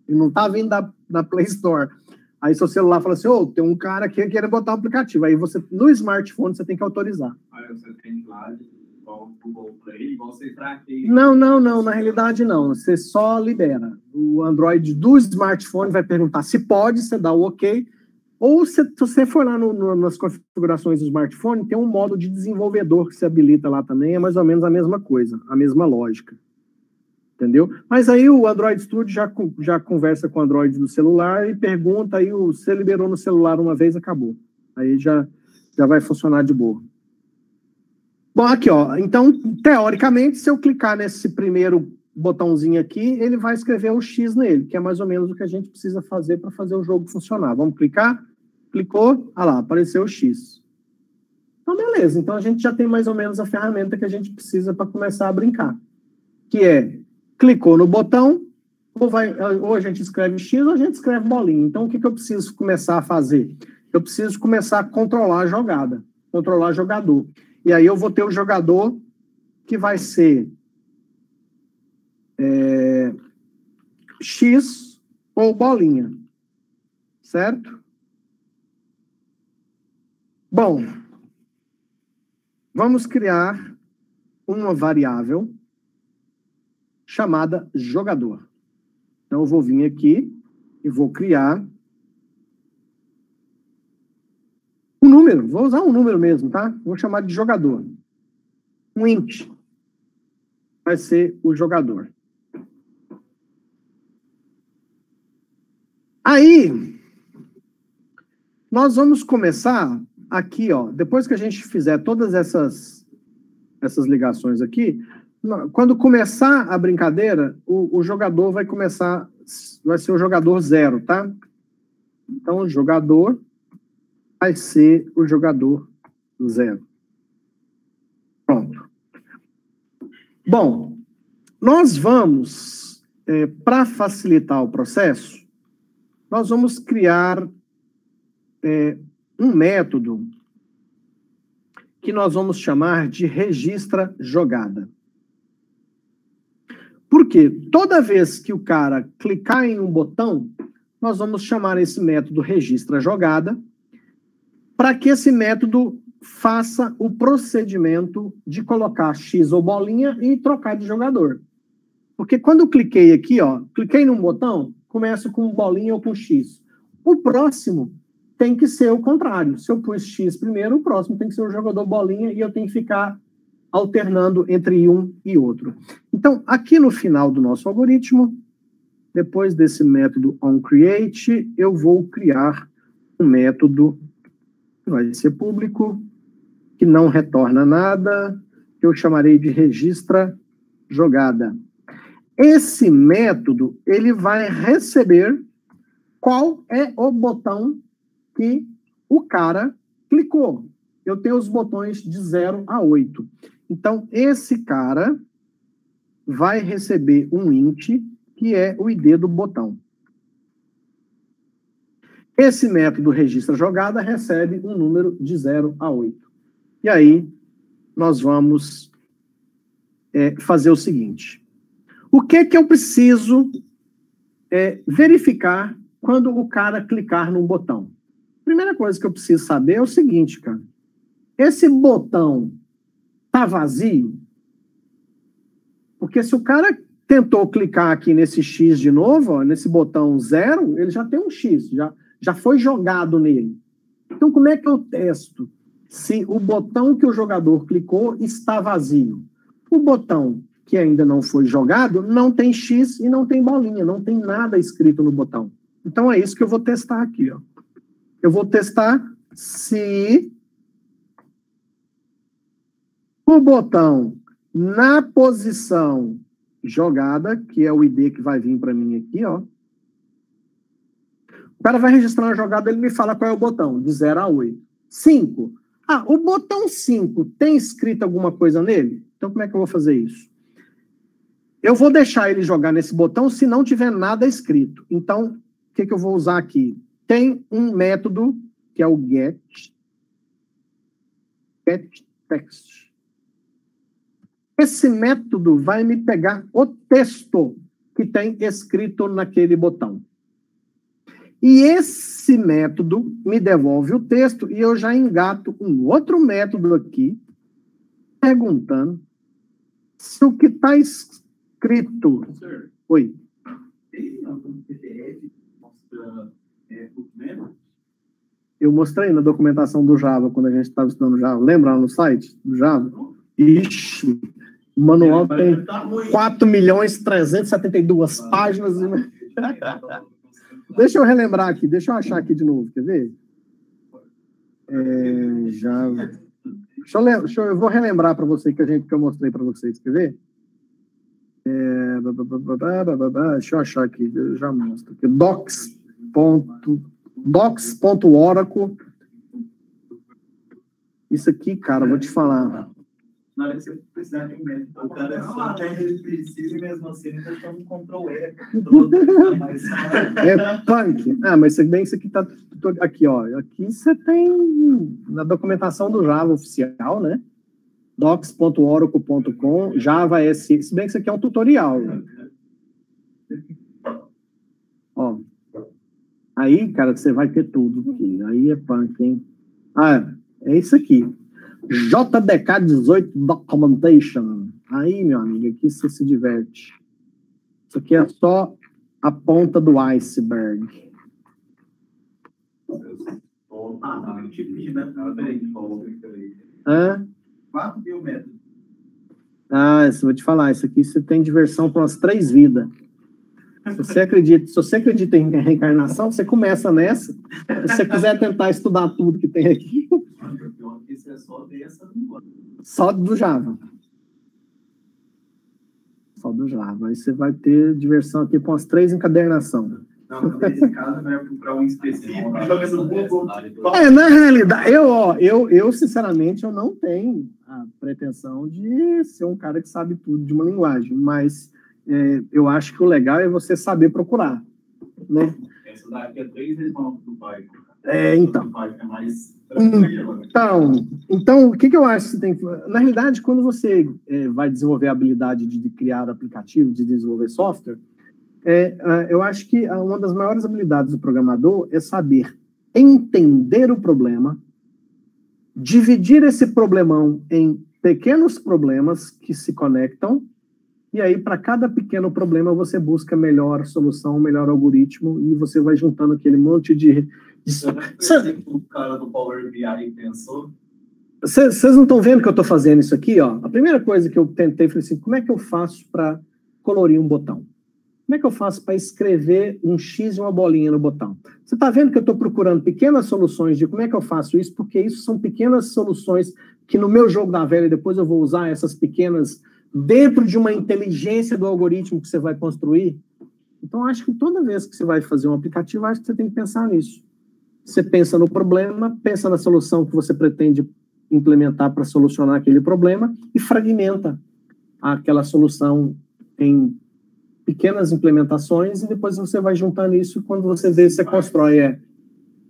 E não está vindo da Play Store. Aí seu celular fala assim, tem um cara aqui que quer botar um aplicativo. Aí você, no smartphone, você tem que autorizar. Aí você tem lá, igual o Google Play, igual você traqueia. Não, na realidade não. Você só libera. O Android do smartphone vai perguntar se pode, você dá o OK. Ou se você for lá nas configurações do smartphone, tem um modo de desenvolvedor que se habilita lá também, é mais ou menos a mesma coisa, a mesma lógica. Entendeu? Mas aí o Android Studio já conversa com o Android do celular e pergunta, aí você liberou no celular uma vez, acabou. Aí já vai funcionar de boa. Bom, aqui, ó. Então, teoricamente, se eu clicar nesse primeiro botãozinho aqui, ele vai escrever um X nele, que é mais ou menos o que a gente precisa fazer para fazer o jogo funcionar. Vamos clicar? Clicou, lá, apareceu o X. Então, beleza. Então, a gente já tem mais ou menos a ferramenta que a gente precisa para começar a brincar. Que é, clicou no botão, ou a gente escreve X ou a gente escreve bolinha. Então, o que eu preciso começar a fazer? Eu preciso começar a controlar a jogada, controlar o jogador. E aí eu vou ter o jogador que vai ser X ou bolinha, certo? Bom, vamos criar uma variável chamada jogador. Então, eu vou vir aqui e vou criar um número. Vou usar um número mesmo, tá? Vou chamar de jogador. Um int vai ser o jogador. Aí, nós vamos começar aqui, ó. Depois que a gente fizer todas essas ligações aqui, quando começar a brincadeira, o jogador vai ser o jogador 0, tá? Então, o jogador vai ser o jogador 0. Pronto. Bom, nós vamos, para facilitar o processo, nós vamos criar um método que nós vamos chamar de registra jogada. Por quê? Toda vez que o cara clicar em um botão, nós vamos chamar esse método registra jogada, para que esse método faça o procedimento de colocar X ou bolinha e trocar de jogador. Porque quando eu cliquei aqui, ó, cliquei num botão, começo com bolinha ou com X. O próximo tem que ser o contrário. Se eu pus X primeiro, o próximo tem que ser o jogador bolinha e eu tenho que ficar alternando entre um e outro. Então, aqui no final do nosso algoritmo, depois desse método onCreate, eu vou criar um método que vai ser público, que não retorna nada, que eu chamarei de registra jogada. Esse método, ele vai receber qual é o botão que o cara clicou. Eu tenho os botões de 0 a 8. Então, esse cara vai receber um int, que é o ID do botão. Esse método registra jogada recebe um número de 0 a 8. E aí, nós vamos fazer o seguinte. O que eu preciso verificar quando o cara clicar num botão? Primeira coisa que eu preciso saber é o seguinte, cara. Esse botão tá vazio? Porque se o cara tentou clicar aqui nesse X de novo, ó, nesse botão 0, ele já tem um X, já foi jogado nele. Então, como é que eu testo se o botão que o jogador clicou está vazio? O botão que ainda não foi jogado não tem X e não tem bolinha, não tem nada escrito no botão. Então, é isso que eu vou testar aqui, ó. Eu vou testar se o botão na posição jogada, que é o ID que vai vir para mim aqui, ó. O cara vai registrar uma jogada, ele me fala qual é o botão, de 0 a 8. 5. Ah, o botão 5 tem escrito alguma coisa nele? Então, como é que eu vou fazer isso? Eu vou deixar ele jogar nesse botão se não tiver nada escrito. Então, o que eu vou usar aqui? Tem um método, que é o getText. Esse método vai me pegar o texto que tem escrito naquele botão. E esse método me devolve o texto e eu já engato um outro método aqui, perguntando se o que está escrito... Professor, Oi. tem algum PDF que mostra documento? Eu mostrei na documentação do Java, quando a gente estava estudando Java. Lembra lá no site do Java? Ixi, o manual tem 4.372.000 páginas. Deixa eu relembrar aqui, deixa eu achar aqui de novo, quer ver? Java. Eu vou relembrar para você que eu mostrei para vocês, quer ver? Deixa eu achar aqui, eu já mostro aqui. Docs.oracle. Isso aqui, cara, vou te falar. Na hora que você precisar de um método, o cara só ele precisa e mesmo assim ele está um Ctrl E. É punk. Ah, mas se bem que isso aqui tá aqui, ó. Aqui você tem na documentação do Java oficial, né? docs.oracle.com, Java SE. Se bem que isso aqui é um tutorial. Né? Ó. Aí, cara, você vai ter tudo aqui. Aí é punk, hein? Ah, é isso aqui. JDK 18 Documentation. Aí, meu amigo, aqui você se diverte. Isso aqui é só a ponta do iceberg. Não, eu tipo de método diferente. Hã? 4.000 métodos. Ah, isso eu vou te falar. Isso aqui você tem diversão para umas 3 vidas. Se você acredita em reencarnação, você começa nessa. Se você quiser tentar estudar tudo que tem aqui. Isso é só dessa. Só do Java. Só do Java. Aí você vai ter diversão aqui com as 3 encadernações. Não, nesse caso vai para um específico. Joga no Google. Na realidade, eu sinceramente, eu não tenho a pretensão de ser um cara que sabe tudo de uma linguagem, mas eu acho que o legal é você saber procurar, né? Essa daqui é 3 irmãos do pai. Então. É mais Então, o que eu acho que você tem que... Na realidade, quando você vai desenvolver a habilidade de criar aplicativo, de desenvolver software, Eu acho que uma das maiores habilidades do programador é saber entender o problema, dividir esse problemão em pequenos problemas que se conectam, e aí, para cada pequeno problema, você busca melhor solução, melhor algoritmo, e você vai juntando aquele monte de... O cara do Power BI pensou. Vocês não estão vendo que eu estou fazendo isso aqui? Ó? A primeira coisa que eu tentei, falei assim, como é que eu faço para colorir um botão? Como é que eu faço para escrever um X e uma bolinha no botão? Você está vendo que eu estou procurando pequenas soluções de como é que eu faço isso, porque isso são pequenas soluções que no meu jogo da velha, depois eu vou usar essas pequenas dentro de uma inteligência do algoritmo que você vai construir. Então, acho que toda vez que você vai fazer um aplicativo, acho que você tem que pensar nisso. Você pensa no problema, pensa na solução que você pretende implementar para solucionar aquele problema e fragmenta aquela solução em pequenas implementações e depois você vai juntando isso e quando você vê, você constrói,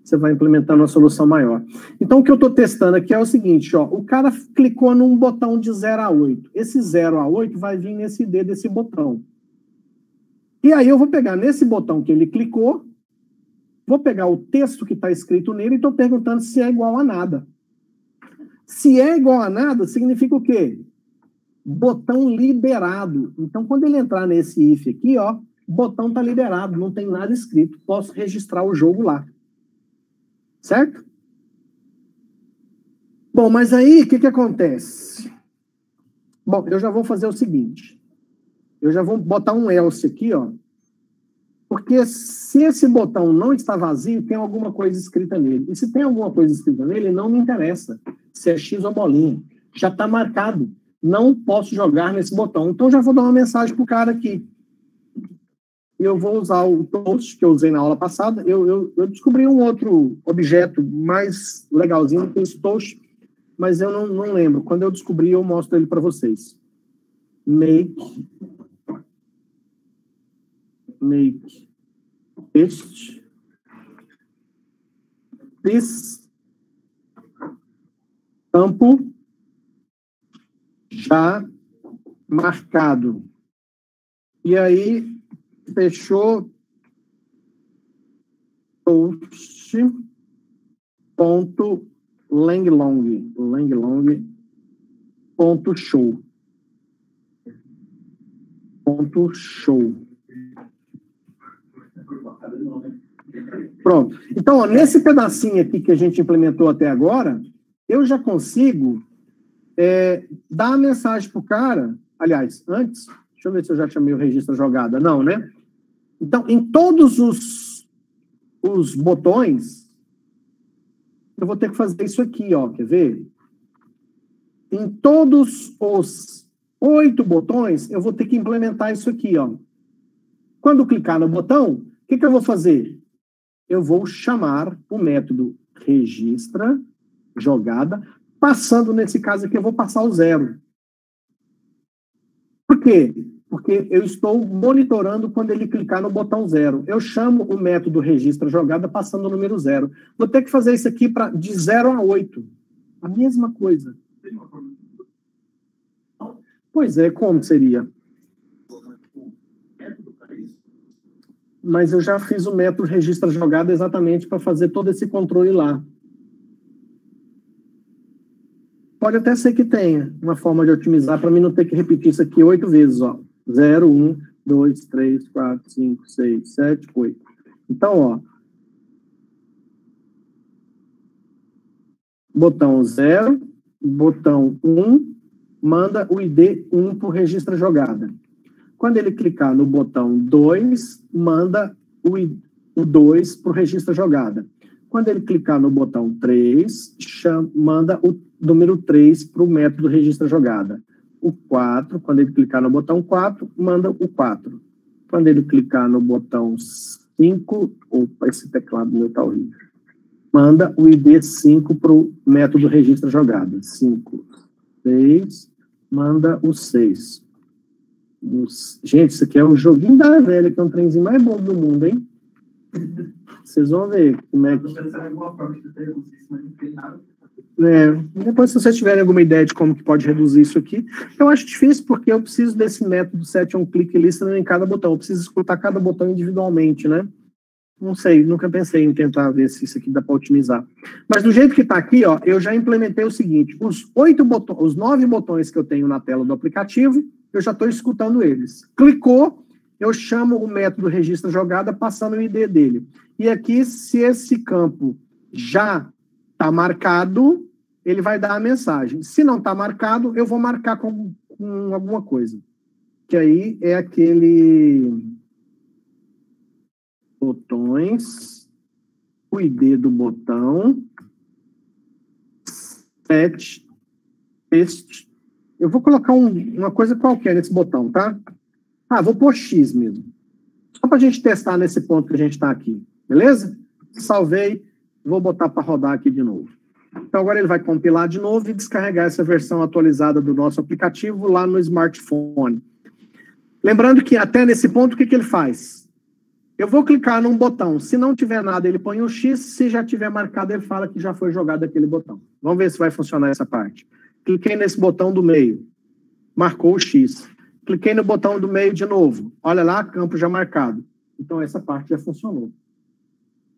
você vai implementando uma solução maior. Então, o que eu estou testando aqui é o seguinte, ó, o cara clicou num botão de 0 a 8. Esse 0 a 8 vai vir nesse ID desse botão. E aí eu vou pegar nesse botão que ele clicou, vou pegar o texto que está escrito nele e estou perguntando se é igual a nada. Se é igual a nada, significa o quê? Botão liberado. Então, quando ele entrar nesse if aqui, ó, o botão está liberado, não tem nada escrito. Posso registrar o jogo lá. Certo? Bom, mas aí, o que acontece? Bom, eu já vou fazer o seguinte. Eu já vou botar um else aqui, ó. Porque se esse botão não está vazio, tem alguma coisa escrita nele. E se tem alguma coisa escrita nele, não me interessa se é X ou bolinha. Já está marcado. Não posso jogar nesse botão. Então, já vou dar uma mensagem para o cara aqui. Eu vou usar o toast que eu usei na aula passada. Eu descobri um outro objeto mais legalzinho que esse toast, mas eu não lembro. Quando eu descobri, eu mostro ele para vocês. Make text this campo já marcado. E aí, fechou post.langlong ponto show. Pronto. Então, ó, nesse pedacinho aqui que a gente implementou até agora, eu já consigo dar a mensagem para o cara. Aliás, antes, deixa eu ver se eu já chamei o registro jogada. Não, né? Então, em todos os botões, eu vou ter que fazer isso aqui, ó. Quer ver? Em todos os 8 botões, eu vou ter que implementar isso aqui, ó. Quando clicar no botão, o que eu vou fazer? Eu vou chamar o método registra jogada, passando, nesse caso aqui, eu vou passar o 0. Por quê? Porque eu estou monitorando quando ele clicar no botão 0. Eu chamo o método registra jogada passando o número 0. Vou ter que fazer isso aqui de 0 a 8. A mesma coisa. Pois é, como seria? Mas eu já fiz o método registra jogada exatamente para fazer todo esse controle lá. Pode até ser que tenha uma forma de otimizar para mim não ter que repetir isso aqui 8 vezes, ó. 0, 1, 2, 3, 4, 5, 6, 7, 8. Então, ó. Botão 0, botão 1, manda o ID 1 para o registro jogada. Quando ele clicar no botão 2, manda o 2 para o registro jogada. Quando ele clicar no botão 3, manda o número 3 para o método registra jogada. O 4, quando ele clicar no botão 4, manda o 4. Quando ele clicar no botão 5, opa, esse teclado meu está horrível. Manda o ID 5 para o método registra jogada. 5, 6, manda o 6. Gente, isso aqui é um joguinho da velha, que é um trenzinho mais bom do mundo, hein? Vocês vão ver como é que... Depois, se vocês tiverem alguma ideia de como que pode reduzir isso aqui, eu acho difícil porque eu preciso desse método set on click listening em cada botão. Eu preciso escutar cada botão individualmente, né? Não sei, nunca pensei em tentar ver se isso aqui dá para otimizar. Mas do jeito que está aqui, ó, eu já implementei o seguinte: os 9 botões que eu tenho na tela do aplicativo, eu já estou escutando eles. Clicou, eu chamo o método registra jogada passando o ID dele. E aqui, se esse campo já está marcado, ele vai dar a mensagem. Se não está marcado, eu vou marcar com alguma coisa. Que aí é aquele botões, o ID do botão, set, paste. Eu vou colocar uma coisa qualquer nesse botão, tá? Vou pôr X mesmo. Só para a gente testar nesse ponto que a gente está aqui. Beleza? Salvei. Vou botar para rodar aqui de novo. Então, agora ele vai compilar de novo e descarregar essa versão atualizada do nosso aplicativo lá no smartphone. Lembrando que até nesse ponto, o que ele faz? Eu vou clicar num botão. Se não tiver nada, ele põe um X. Se já tiver marcado, ele fala que já foi jogado aquele botão. Vamos ver se vai funcionar essa parte. Cliquei nesse botão do meio. Marcou o X. Cliquei no botão do meio de novo. Olha lá, campo já marcado. Então, essa parte já funcionou.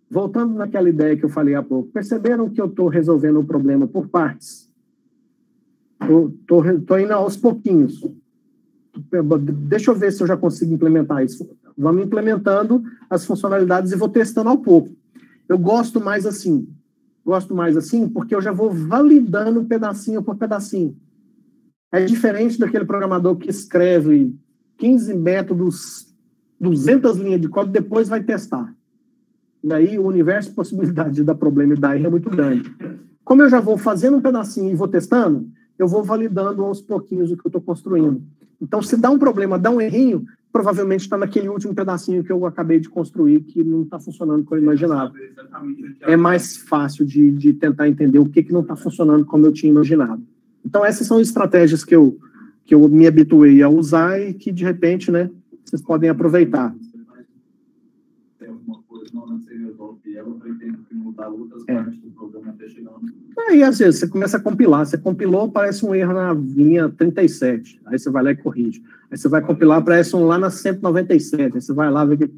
Voltando naquela ideia que eu falei há pouco, perceberam que eu estou resolvendo o problema por partes? Estou indo aos pouquinhos. Deixa eu ver se eu já consigo implementar isso. Vamos implementando as funcionalidades e vou testando ao pouco. Eu gosto mais assim. Gosto mais assim porque eu já vou validando pedacinho por pedacinho. É diferente daquele programador que escreve 15 métodos, 200 linhas de código, depois vai testar. E aí o universo de possibilidades de dar problema e dar erro é muito grande. Como eu já vou fazendo um pedacinho e vou testando, eu vou validando aos pouquinhos o que eu estou construindo. Então, se dá um problema, dá um errinho, provavelmente está naquele último pedacinho que eu acabei de construir que não está funcionando como eu imaginava. É mais fácil de tentar entender o que não está funcionando como eu tinha imaginado. Então, essas são estratégias que eu me habituei a usar e que, de repente, né, vocês podem aproveitar. Aí, às vezes, você começa a compilar. Você compilou, aparece um erro na linha 37. Aí você vai lá e corrige. Aí você vai compilar, aparece um lá na 197. Aí você vai lá ver que...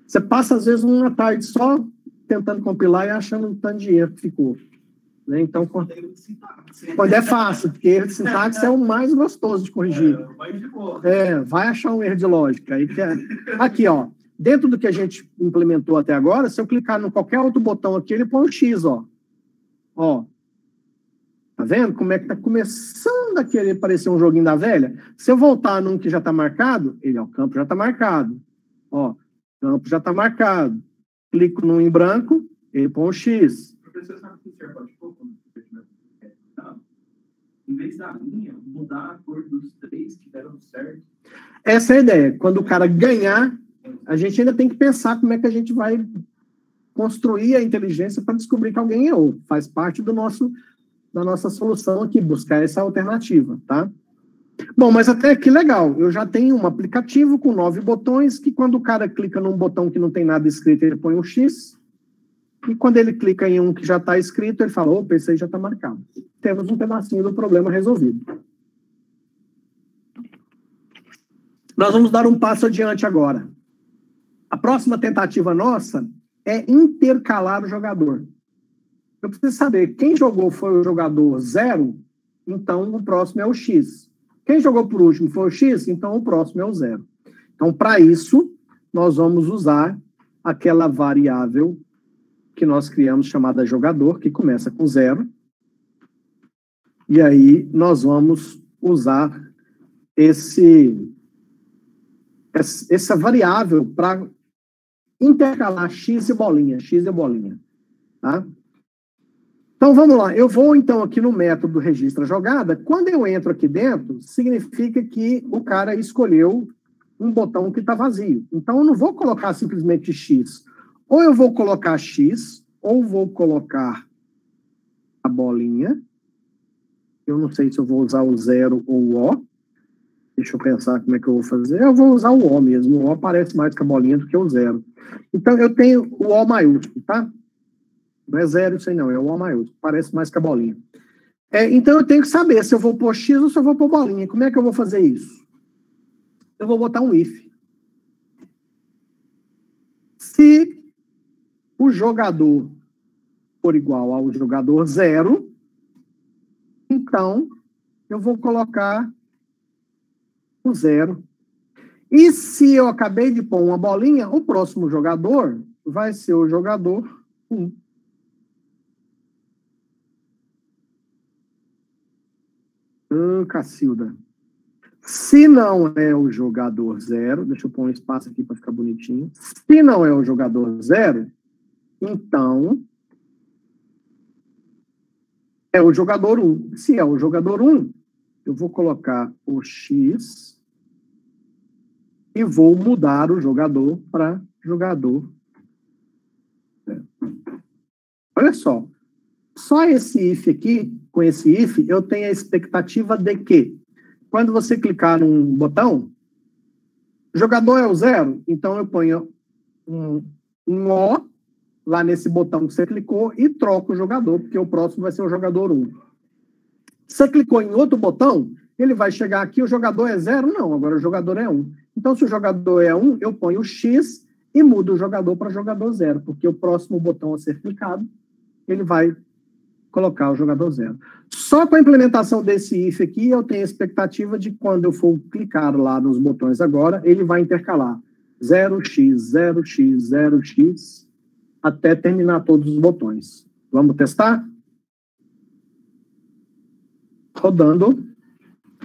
Você passa, às vezes, uma tarde só tentando compilar e achando um tanto de erro que ficou. Né? Então, quando é fácil, porque erro de sintaxe é o mais gostoso de corrigir. Vai achar um erro de lógica. Aí, aqui, ó. Dentro do que a gente implementou até agora, se eu clicar em qualquer outro botão aqui, ele põe um X, ó. Ó. Tá vendo como é que tá começando a querer parecer um joguinho da velha? Se eu voltar num que já tá marcado, o campo já tá marcado. Ó, campo já tá marcado. Clico num em branco, ele põe um X. Professor, sabe o que você pode pôr? Em vez da linha, mudar a cor dos 3 que deram certo. Essa é a ideia. Quando o cara ganhar, a gente ainda tem que pensar como é que a gente vai construir a inteligência para descobrir que alguém errou. Faz parte da nossa solução aqui, buscar essa alternativa, tá? Bom, mas até que legal. Eu já tenho um aplicativo com 9 botões que quando o cara clica num botão que não tem nada escrito, ele põe um X. E quando ele clica em um que já está escrito, ele fala, opa, esse aí já está marcado. Temos um pedacinho do problema resolvido. Nós vamos dar um passo adiante agora. A próxima tentativa nossa é intercalar o jogador. Eu preciso saber, quem jogou foi o jogador 0, então o próximo é o X. Quem jogou por último foi o X, então o próximo é o 0. Então, para isso, nós vamos usar aquela variável que nós criamos chamada jogador, que começa com 0. E aí nós vamos usar essa variável para intercalar X e bolinha, tá? Então, vamos lá. Eu vou, então, aqui no método registra jogada. Quando eu entro aqui dentro, significa que o cara escolheu um botão que está vazio. Então, eu não vou colocar simplesmente X. Ou eu vou colocar X, ou vou colocar a bolinha. Eu não sei se eu vou usar o 0 ou o O. Deixa eu pensar como é que eu vou fazer. Eu vou usar o O mesmo. O O parece mais com a bolinha do que o 0. Então, eu tenho o O maiúsculo, tá? Não é 0 isso aí não, é o O maiúsculo, parece mais que a bolinha. Então eu tenho que saber se eu vou pôr X ou se eu vou pôr bolinha. Como é que eu vou fazer isso? Eu vou botar um if. Se o jogador for igual ao jogador 0, então eu vou colocar o 0. E se eu acabei de pôr uma bolinha, o próximo jogador vai ser o jogador 1. Cacilda. Se não é o jogador 0, deixa eu pôr um espaço aqui para ficar bonitinho. Se não é o jogador 0, então é o jogador 1. Se é o jogador 1, eu vou colocar o X e vou mudar o jogador para jogador 0. Olha só. Só esse if aqui, com esse if, eu tenho a expectativa de que, quando você clicar num botão, o jogador é o 0, então eu ponho um O lá nesse botão que você clicou e troco o jogador, porque o próximo vai ser o jogador 1. Você clicou em outro botão, ele vai chegar aqui, o jogador é 0? Não, agora o jogador é 1. Então, se o jogador é 1, eu ponho o X e mudo o jogador para jogador 0, porque o próximo botão a ser clicado, ele vai colocar o jogador 0. Só com a implementação desse if aqui, eu tenho a expectativa de quando eu for clicar lá nos botões agora, ele vai intercalar 0x, 0x, 0x, até terminar todos os botões. Vamos testar? Rodando.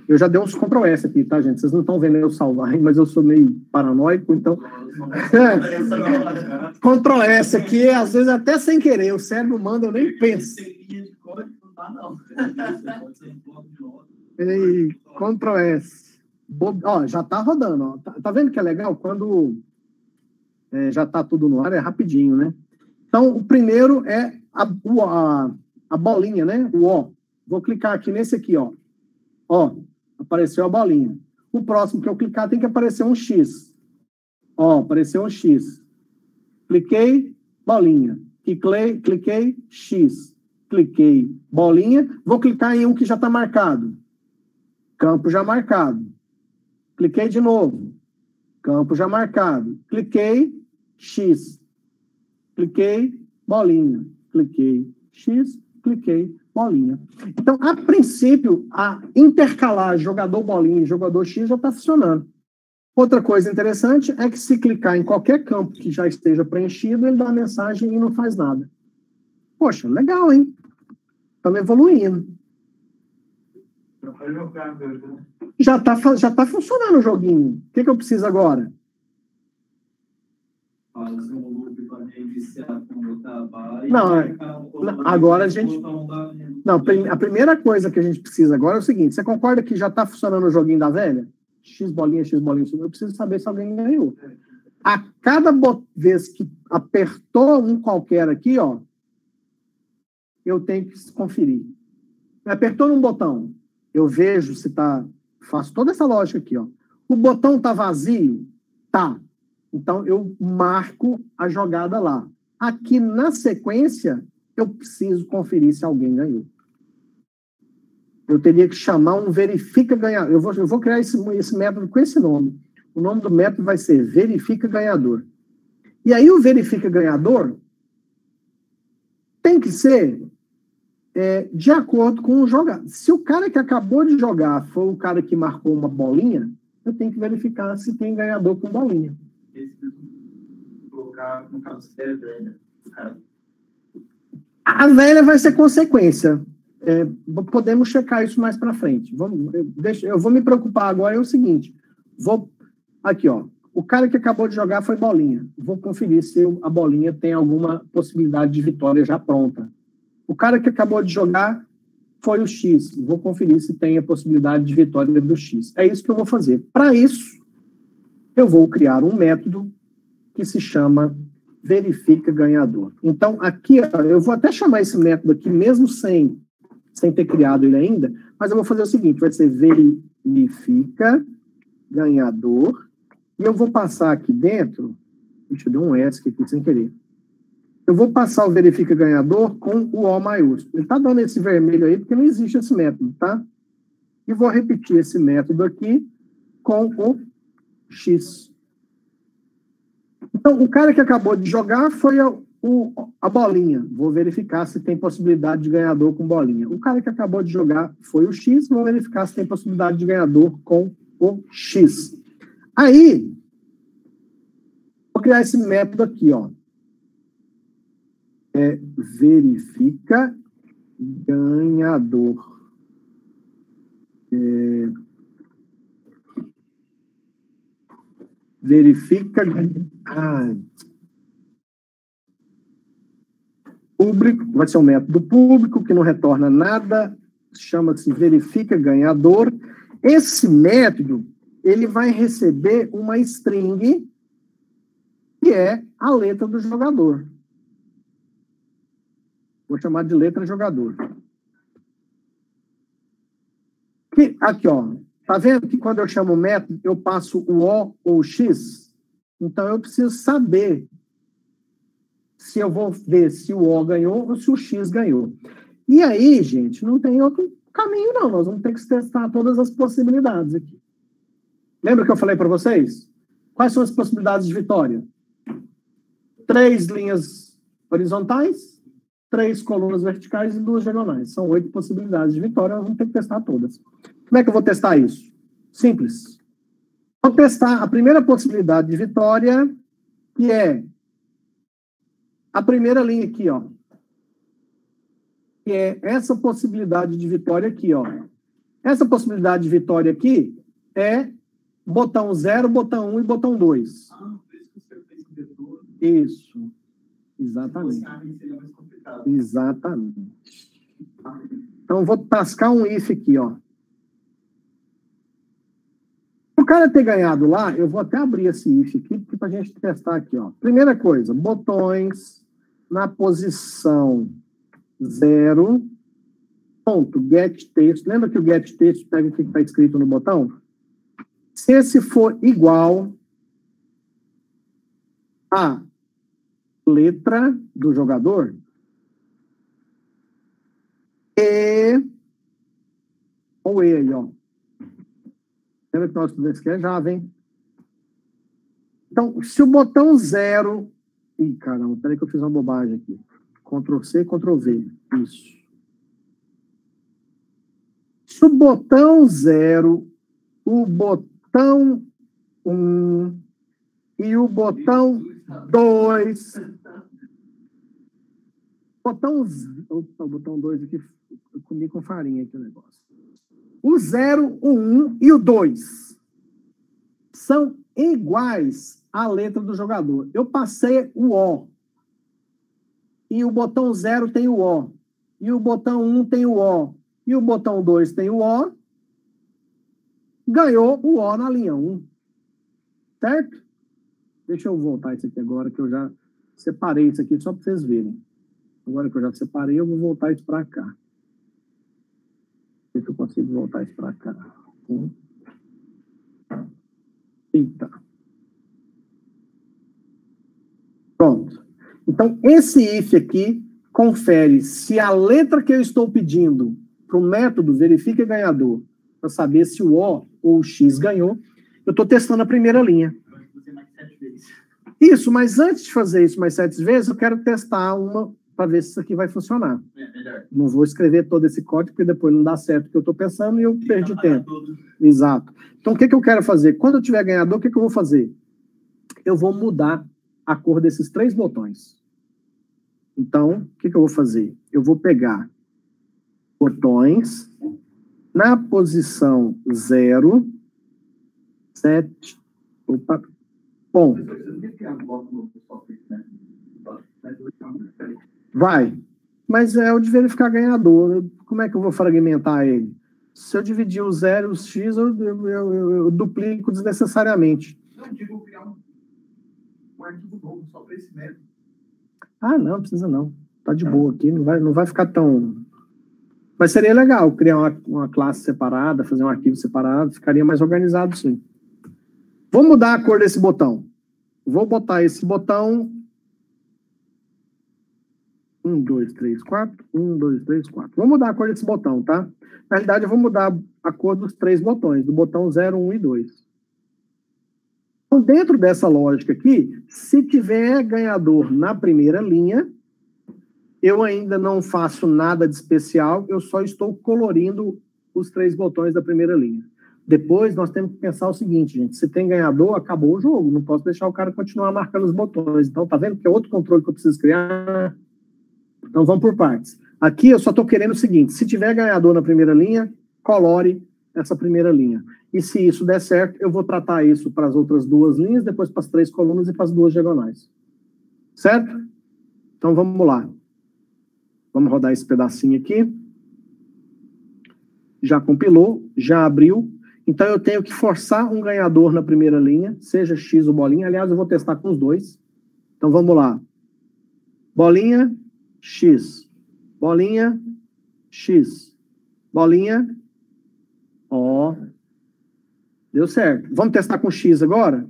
Eu já dei uns Ctrl S aqui, tá, gente? Vocês não estão vendo eu salvar, mas eu sou meio paranoico, então... Ctrl S aqui, às vezes até sem querer, o cérebro manda, eu nem penso. Ctrl S. Ó, já tá rodando, ó. Tá vendo que é legal? Quando já tá tudo no ar, é rapidinho, né? Então, o primeiro é a bolinha, né? O O. Vou clicar aqui nesse aqui, ó. Ó, apareceu a bolinha. O próximo que eu clicar tem que aparecer um X. Ó, apareceu um X. Cliquei, bolinha. Cliquei, X. Cliquei, bolinha. Vou clicar em um que já está marcado. Campo já marcado. Cliquei de novo. Campo já marcado. Cliquei, X. Cliquei, bolinha. Cliquei, X. Cliquei, bolinha. Então, a princípio, a intercalar jogador bolinha e jogador X já está funcionando. Outra coisa interessante é que se clicar em qualquer campo que já esteja preenchido, ele dá a mensagem e não faz nada. Poxa, legal, hein? Estamos evoluindo. Já está funcionando o joguinho. O que eu preciso agora? Não, agora a gente... Não, a primeira coisa que a gente precisa agora é o seguinte, você concorda que já está funcionando o joguinho da velha? X bolinha, eu preciso saber se alguém ganhou. A cada vez que apertou um qualquer aqui, ó, eu tenho que conferir. Apertou num botão, eu vejo se tá... Faço toda essa lógica aqui, ó. O botão tá vazio? Tá. Então, eu marco a jogada lá. Aqui, na sequência, eu preciso conferir se alguém ganhou. Eu teria que chamar um verifica ganhador. Eu vou criar esse método com esse nome. O nome do método vai ser verifica ganhador. E aí, o verifica ganhador tem que ser de acordo com o jogador. Se o cara que acabou de jogar foi o cara que marcou uma bolinha, eu tenho que verificar se tem ganhador com bolinha. Colocar no caso velha. A velha vai ser consequência. Podemos checar isso mais para frente. Eu vou me preocupar agora é o seguinte. Aqui, ó. O cara que acabou de jogar foi bolinha. Vou conferir se a bolinha tem alguma possibilidade de vitória já pronta. O cara que acabou de jogar foi o X. Vou conferir se tem a possibilidade de vitória do X. É isso que eu vou fazer. Para isso, eu vou criar um método que se chama verifica ganhador. Então, aqui, ó, eu vou até chamar esse método aqui, mesmo sem ter criado ele ainda, mas eu vou fazer o seguinte, vai ser verifica ganhador, e eu vou passar aqui dentro, deixa eu dar um S aqui sem querer, eu vou passar o verifica ganhador com o O maiúsculo. Ele está dando esse vermelho aí porque não existe esse método, tá? E vou repetir esse método aqui com o X. Então, o cara que acabou de jogar foi a bolinha. Vou verificar se tem possibilidade de ganhador com bolinha. O cara que acabou de jogar foi o X. Vou verificar se tem possibilidade de ganhador com o X. Aí, vou criar esse método aqui, ó. Verifica ganhador. Verifica público, vai ser um método público que não retorna nada, chama-se verifica ganhador. Esse método, ele vai receber uma string que é a letra do jogador. Vou chamar de letra jogador. Aqui, ó. Tá vendo que quando eu chamo o método, eu passo o O ou o X? Então, eu preciso saber se eu vou ver se o O ganhou ou se o X ganhou. E aí, gente, não tem outro caminho, não. Nós vamos ter que testar todas as possibilidades aqui. Lembra que eu falei para vocês? Quais são as possibilidades de vitória? 3 linhas horizontais, 3 colunas verticais e 2 diagonais. São 8 possibilidades de vitória, nós vamos ter que testar todas. Como é que eu vou testar isso? Simples. Vou testar a primeira possibilidade de vitória, que é a primeira linha aqui, ó. Que é essa possibilidade de vitória aqui, ó. Essa possibilidade de vitória aqui é botão 0, botão 1 e botão 2. Isso. Exatamente. Exatamente. Então, vou tascar um if aqui, ó. O cara ter ganhado lá, eu vou até abrir esse if aqui, para a gente testar aqui, ó. Primeira coisa, botões na posição 0, ponto, get texto. Lembra que o get texto pega o que está escrito no botão? Se esse for igual a letra do jogador, ou E aí, ó. Lembra que nós estudamos que é Java, hein? Então, se o botão 0... Ih, caramba, peraí que eu fiz uma bobagem aqui. Ctrl+C, Ctrl+V. Isso. Se o botão 0, o botão 1 e o botão 2... Opa, o botão 2 aqui, eu comi com farinha aqui o negócio. O 0, o 1 e o 2 são iguais à letra do jogador. Eu passei o O. E o botão 0 tem o O. E o botão 1 tem o O. E o botão 2 tem o O. Ganhou o O na linha 1. Certo? Deixa eu voltar isso aqui agora, que eu já separei isso aqui, só para vocês verem. Agora que eu já separei, eu vou voltar isso para cá. Ver se eu consigo voltar isso para cá. Eita. Pronto. Então, esse if aqui confere se a letra que eu estou pedindo para o método verifica ganhador, para saber se o O ou o X ganhou, eu estou testando a primeira linha. Isso, mas antes de fazer isso mais 7 vezes, eu quero testar uma para ver se isso aqui vai funcionar. Não vou escrever todo esse código, porque depois não dá certo o que eu estou pensando e eu perdi tempo. Exato. Então, o que eu quero fazer? Quando eu tiver ganhador, o que eu vou fazer? Eu vou mudar a cor desses 3 botões. Então, o que eu vou fazer? Eu vou pegar botões na posição 0, 7, opa, ponto. Vai. Mas é o de verificar ganhador. Como é que eu vou fragmentar ele? Se eu dividir o 0 e o X, eu duplico desnecessariamente. Não digo criar um arquivo novo só para esse método. Ah, não, precisa não. Tá de boa aqui, não vai ficar tão... Mas seria legal criar uma classe separada, fazer um arquivo separado, ficaria mais organizado, sim. Vou mudar a cor desse botão. Vou botar esse botão 1, 2, 3, 4. 1, 2, 3, 4. Vou mudar a cor desse botão, tá? Na realidade, eu vou mudar a cor dos 3 botões, do botão 0, 1 e 2. Então, dentro dessa lógica aqui, se tiver ganhador na primeira linha, eu ainda não faço nada de especial, eu só estou colorindo os 3 botões da primeira linha. Depois, nós temos que pensar o seguinte, gente, se tem ganhador, acabou o jogo, não posso deixar o cara continuar marcando os botões. Então, tá vendo que é outro controle que eu preciso criar? Então, vamos por partes. Aqui, eu só estou querendo o seguinte, se tiver ganhador na primeira linha, colore essa primeira linha. E se isso der certo, eu vou tratar isso para as outras 2 linhas, depois para as 3 colunas e para as 2 diagonais. Certo? Então, vamos lá. Vamos rodar esse pedacinho aqui. Já compilou, já abriu. Então, eu tenho que forçar um ganhador na primeira linha, seja X ou bolinha. Aliás, eu vou testar com os 2. Então, vamos lá. Bolinha, X. Bolinha, X. Bolinha, ó. Deu certo. Vamos testar com X agora?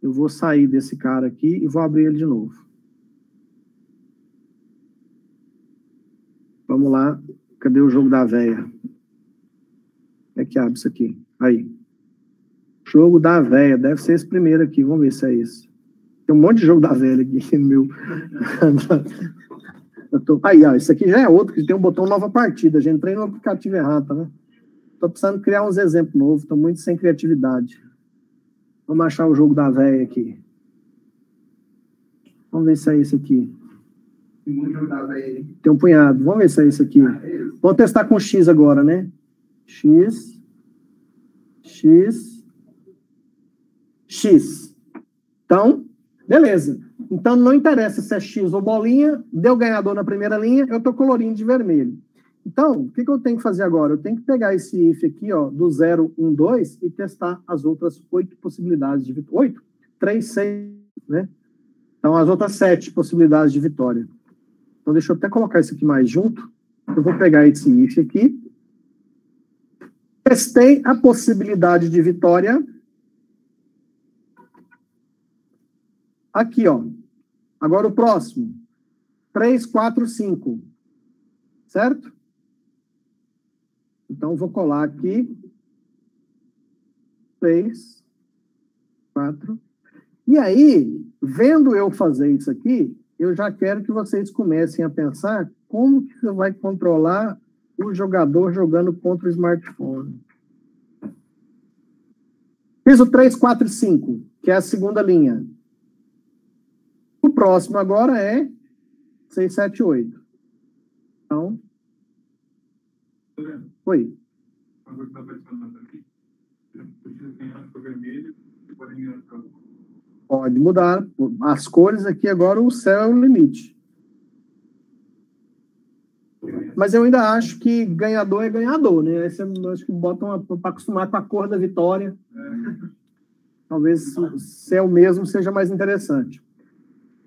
Eu vou sair desse cara aqui e vou abrir ele de novo. Vamos lá. Cadê o jogo da véia? Como é que abre isso aqui? Aí. Jogo da véia. Deve ser esse primeiro aqui. Vamos ver se é esse. Tem um monte de jogo da velha aqui no meu. Aí, ó. Isso aqui já é outro, que tem um botão nova partida. Já entrei no aplicativo errado, né? Estou precisando criar uns exemplos novos. Estou muito sem criatividade. Vamos achar o jogo da véia aqui. Vamos ver se é esse aqui. Tem um punhado. Vamos ver se é isso aqui. Vamos testar com X agora, né? X. X. X. Então, beleza. Então, não interessa se é X ou bolinha. Deu ganhador na primeira linha, eu estou colorindo de vermelho. Então, o que eu tenho que fazer agora? Eu tenho que pegar esse if aqui, ó, do 0, 1, 2 e testar as outras 8 possibilidades de vitória. 8? 3, 6, né? Então, as outras 7 possibilidades de vitória. Então, deixa eu até colocar isso aqui mais junto. Eu vou pegar esse if aqui. Testei a possibilidade de vitória. Aqui, ó. Agora o próximo. 3, 4, 5. Certo? Então, vou colar aqui. 3, 4. E aí, vendo eu fazer isso aqui, eu já quero que vocês comecem a pensar como que você vai controlar o jogador jogando contra o smartphone. Fiz o 3, 4 e 5, que é a segunda linha. O próximo agora é 6, 7, 8. Então... Oi. Pode mudar. As cores aqui agora, o céu é o limite. Mas eu ainda acho que ganhador é ganhador, né? Esse eu acho que botam para acostumar com a cor da vitória. Talvez se é o mesmo seja mais interessante.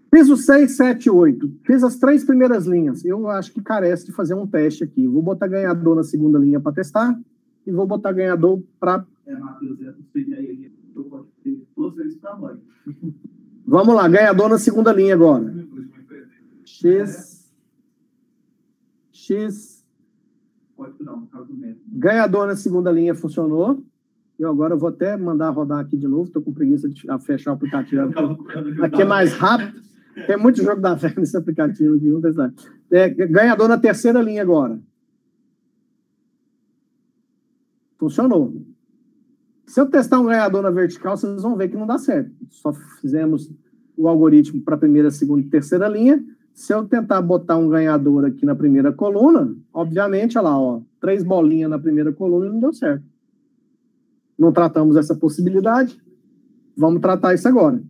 Fiz o 6, 7, 8. Fiz as 3 primeiras linhas. Eu acho que carece de fazer um teste aqui. Vou botar ganhador na segunda linha para testar e vou botar ganhador para... Vamos lá, ganhador na segunda linha agora. X. Ganhador na segunda linha funcionou. Eu agora vou até mandar rodar aqui de novo. Estou com preguiça de fechar o aplicativo. Aqui é mais rápido. Tem muito jogo da fé nesse aplicativo aqui. Vamos testar. Ganhador na terceira linha agora. Funcionou. Se eu testar um ganhador na vertical, vocês vão ver que não dá certo. Só fizemos o algoritmo para a primeira, segunda e terceira linha. Se eu tentar botar um ganhador aqui na primeira coluna, obviamente, olha lá, ó, 3 bolinhas na primeira coluna e não deu certo. Não tratamos essa possibilidade. Vamos tratar isso agora.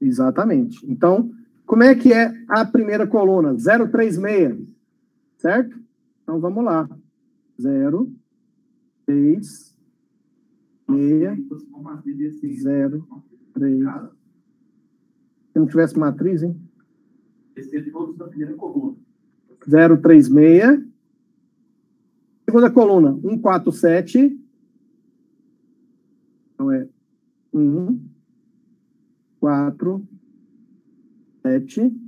Exatamente. Então, como é que é a primeira coluna? 036, certo? Então, vamos lá. 0, 3, 6, 0, 3. Se não tivesse matriz, hein? Esse todos da primeira coluna. 036. Segunda coluna, 147. Então é 1, 4, 7,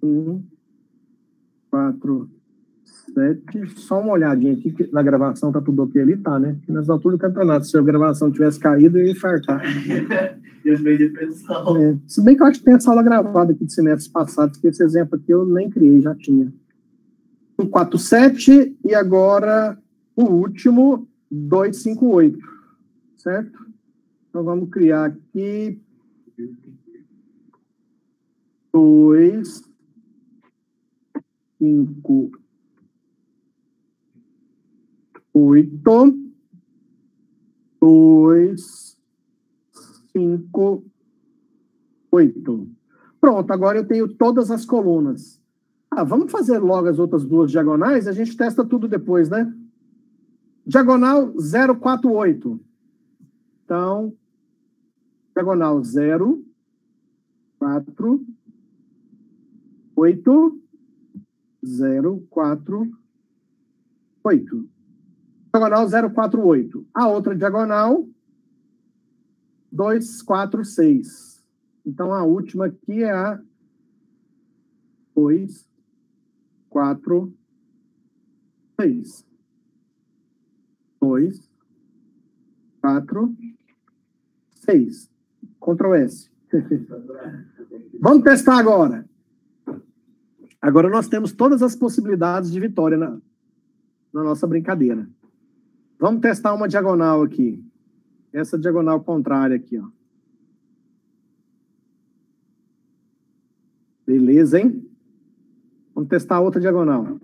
1, 4, 7. Só uma olhadinha aqui, que na gravação tá tudo ok ali, tá, né? Nas alturas do campeonato, se a gravação tivesse caído, eu ia infartar. Eu meio de pressão. Se bem que eu acho que tem essa aula gravada aqui de semestres passados, que esse exemplo aqui eu nem criei, já tinha. 1, 4, 7, e agora o último, 2, 5, 8. Certo? Então vamos criar aqui 2, 5, 8, 2, 5, 8. Pronto, agora eu tenho todas as colunas. Vamos fazer logo as outras duas diagonais, a gente testa tudo depois, né? Diagonal 0, 4, 8. Então, diagonal 0, 4, 8, 0, 4, 8. Diagonal 0, 4, 8. A outra diagonal, 2, 4, 6. Então, a última aqui é a 2, 4, 6. 2, 4, 6. Ctrl S. Vamos testar agora. Agora nós temos todas as possibilidades de vitória na nossa brincadeira. Vamos testar uma diagonal aqui. Essa diagonal contrária aqui, ó. Beleza, hein? Vamos testar outra diagonal.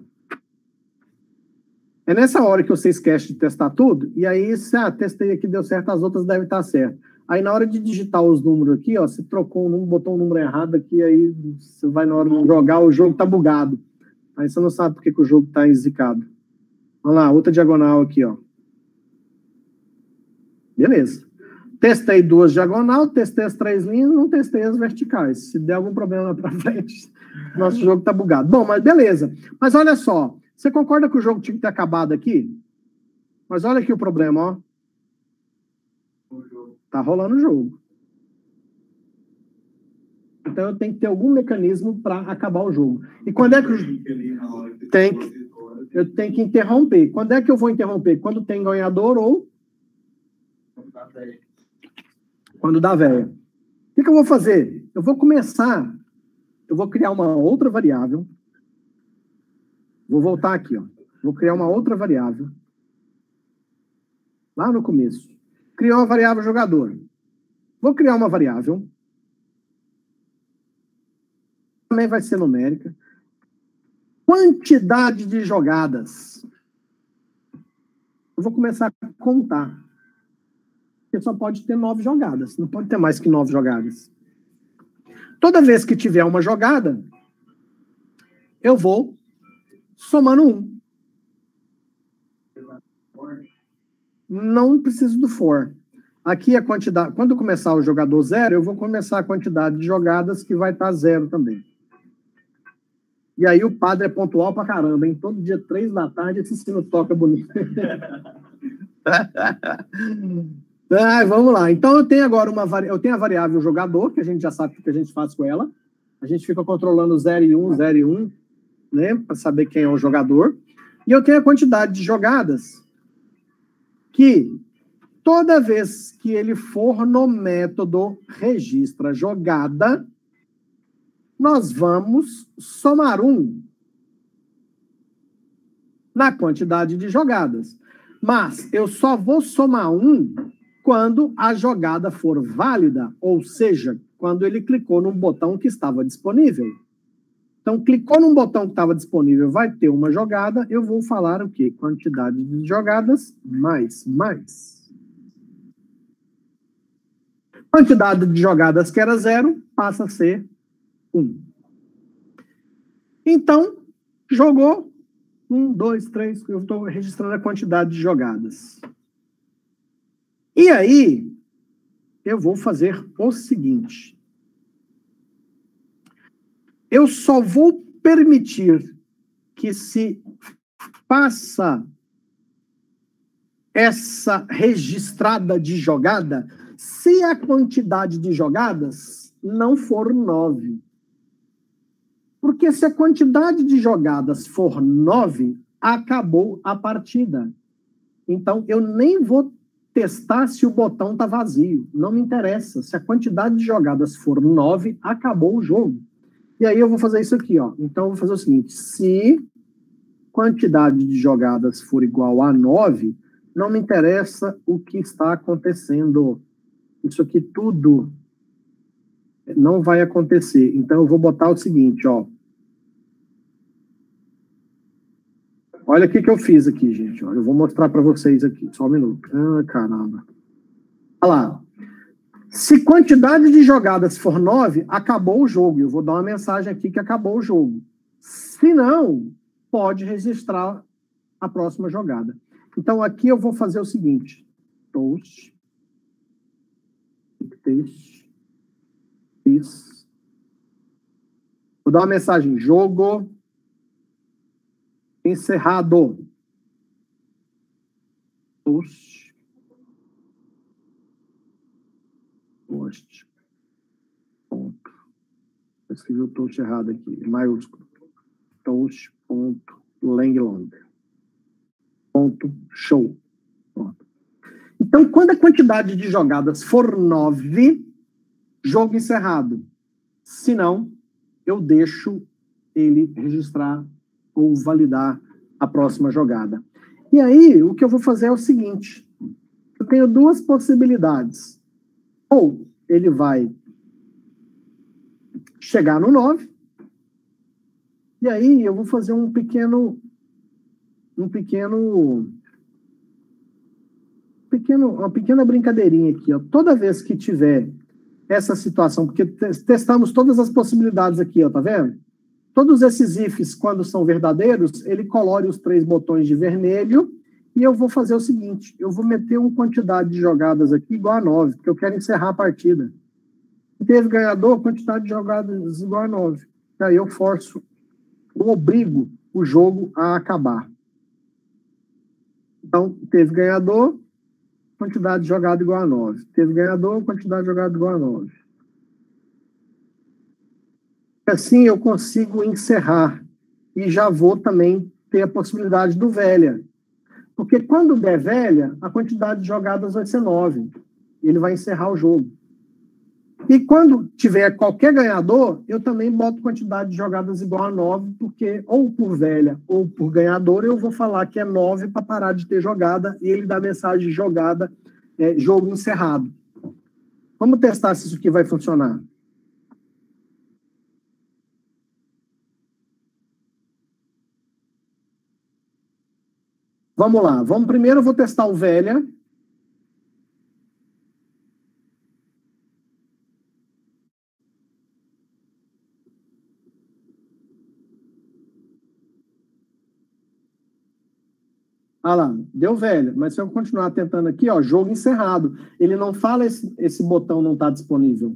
É nessa hora que você esquece de testar tudo, e aí, testei aqui, deu certo, as outras devem estar certas. Aí, na hora de digitar os números aqui, ó, você trocou um número, botou um número errado aqui, aí você vai na hora de jogar, o jogo tá bugado. Aí você não sabe por que o jogo tá zicado. Vamos lá, outra diagonal aqui, ó. Beleza. Testei duas diagonal, testei as 3 linhas, não testei as verticais. Se der algum problema lá pra frente, nosso jogo tá bugado. Bom, mas beleza. Mas olha só, você concorda que o jogo tinha que ter acabado aqui? Mas olha aqui o problema, ó. Tá rolando o jogo. Então eu tenho que ter algum mecanismo para acabar o jogo. E quando é que eu tenho que interromper? Quando é que eu vou interromper? Quando tem ganhador ou quando dá véia. O que eu vou fazer? Eu vou criar uma outra variável. Vou voltar aqui, ó. Vou criar uma outra variável. Lá no começo. Criou uma variável jogador. Vou criar uma variável. Também vai ser numérica. Quantidade de jogadas. Eu vou começar a contar. Porque só pode ter 9 jogadas. Não pode ter mais que 9 jogadas. Toda vez que tiver uma jogada, eu vou somando 1. Não preciso do for. Aqui a quantidade... Quando começar o jogador 0, eu vou começar a quantidade de jogadas que vai estar 0 também. E aí o padre é pontual pra caramba, hein? Todo dia 3 da tarde esse sino toca bonito. Vamos lá. Então eu tenho agora eu tenho a variável jogador, que a gente já sabe o que a gente faz com ela. A gente fica controlando 0 e 1, 0 e 1, né? Para saber quem é o jogador. E eu tenho a quantidade de jogadas que toda vez que ele for no método registra jogada, nós vamos somar 1 na quantidade de jogadas. Mas eu só vou somar 1 quando a jogada for válida, ou seja, quando ele clicou num botão que estava disponível. Então, clicou num botão que estava disponível, vai ter uma jogada, eu vou falar o quê? Quantidade de jogadas mais. Quantidade de jogadas que era 0 passa a ser 1. Então, jogou 1, 2, 3, eu estou registrando a quantidade de jogadas. E aí, eu vou fazer o seguinte. Eu só vou permitir que se faça essa registrada de jogada se a quantidade de jogadas não for 9. Porque se a quantidade de jogadas for 9, acabou a partida. Então, eu nem vou testar se o botão está vazio. Não me interessa. Se a quantidade de jogadas for 9, acabou o jogo. E aí eu vou fazer isso aqui, ó. Então, eu vou fazer o seguinte. Se quantidade de jogadas for igual a 9, não me interessa o que está acontecendo. Isso aqui tudo não vai acontecer. Então, eu vou botar o seguinte, ó. Olha o que eu fiz aqui, gente. Ó. Eu vou mostrar para vocês aqui. Só um minuto. Ah, caramba. Olha lá. Se quantidade de jogadas for 9, acabou o jogo. Eu vou dar uma mensagem aqui que acabou o jogo. Se não, pode registrar a próxima jogada. Então, aqui eu vou fazer o seguinte. Toast. Vou dar uma mensagem. Jogo encerrado. Toast. Ponto. Eu escrevi o toast errado aqui. Maiúsculo. Toast.langlong. Ponto. Show. Pronto. Então, quando a quantidade de jogadas for 9, jogo encerrado. Se não, eu deixo ele registrar ou validar a próxima jogada. E aí, o que eu vou fazer é o seguinte. Eu tenho duas possibilidades. Ou ele vai chegar no 9, e aí eu vou fazer uma pequena brincadeirinha aqui, ó. Toda vez que tiver essa situação, porque testamos todas as possibilidades aqui, ó, tá vendo? Todos esses ifs, quando são verdadeiros, ele colore os 3 botões de vermelho, e eu vou fazer o seguinte, eu vou meter uma quantidade de jogadas aqui igual a 9, porque eu quero encerrar a partida. Se teve ganhador, quantidade de jogadas igual a 9. Aí eu obrigo o jogo a acabar. Então, teve ganhador, quantidade de jogada igual a 9. Teve ganhador, quantidade de jogada igual a 9. Assim eu consigo encerrar. E já vou também ter a possibilidade do velha. Porque quando der velha, a quantidade de jogadas vai ser 9. Ele vai encerrar o jogo. E quando tiver qualquer ganhador, eu também boto quantidade de jogadas igual a 9, porque ou por velha ou por ganhador, eu vou falar que é 9 para parar de ter jogada, e ele dá mensagem de jogada, jogo encerrado. Vamos testar se isso aqui vai funcionar. Vamos lá. Primeiro eu vou testar o velha. Ah lá, deu velha. Mas se eu continuar tentando aqui, ó, jogo encerrado. Ele não fala esse botão não está disponível.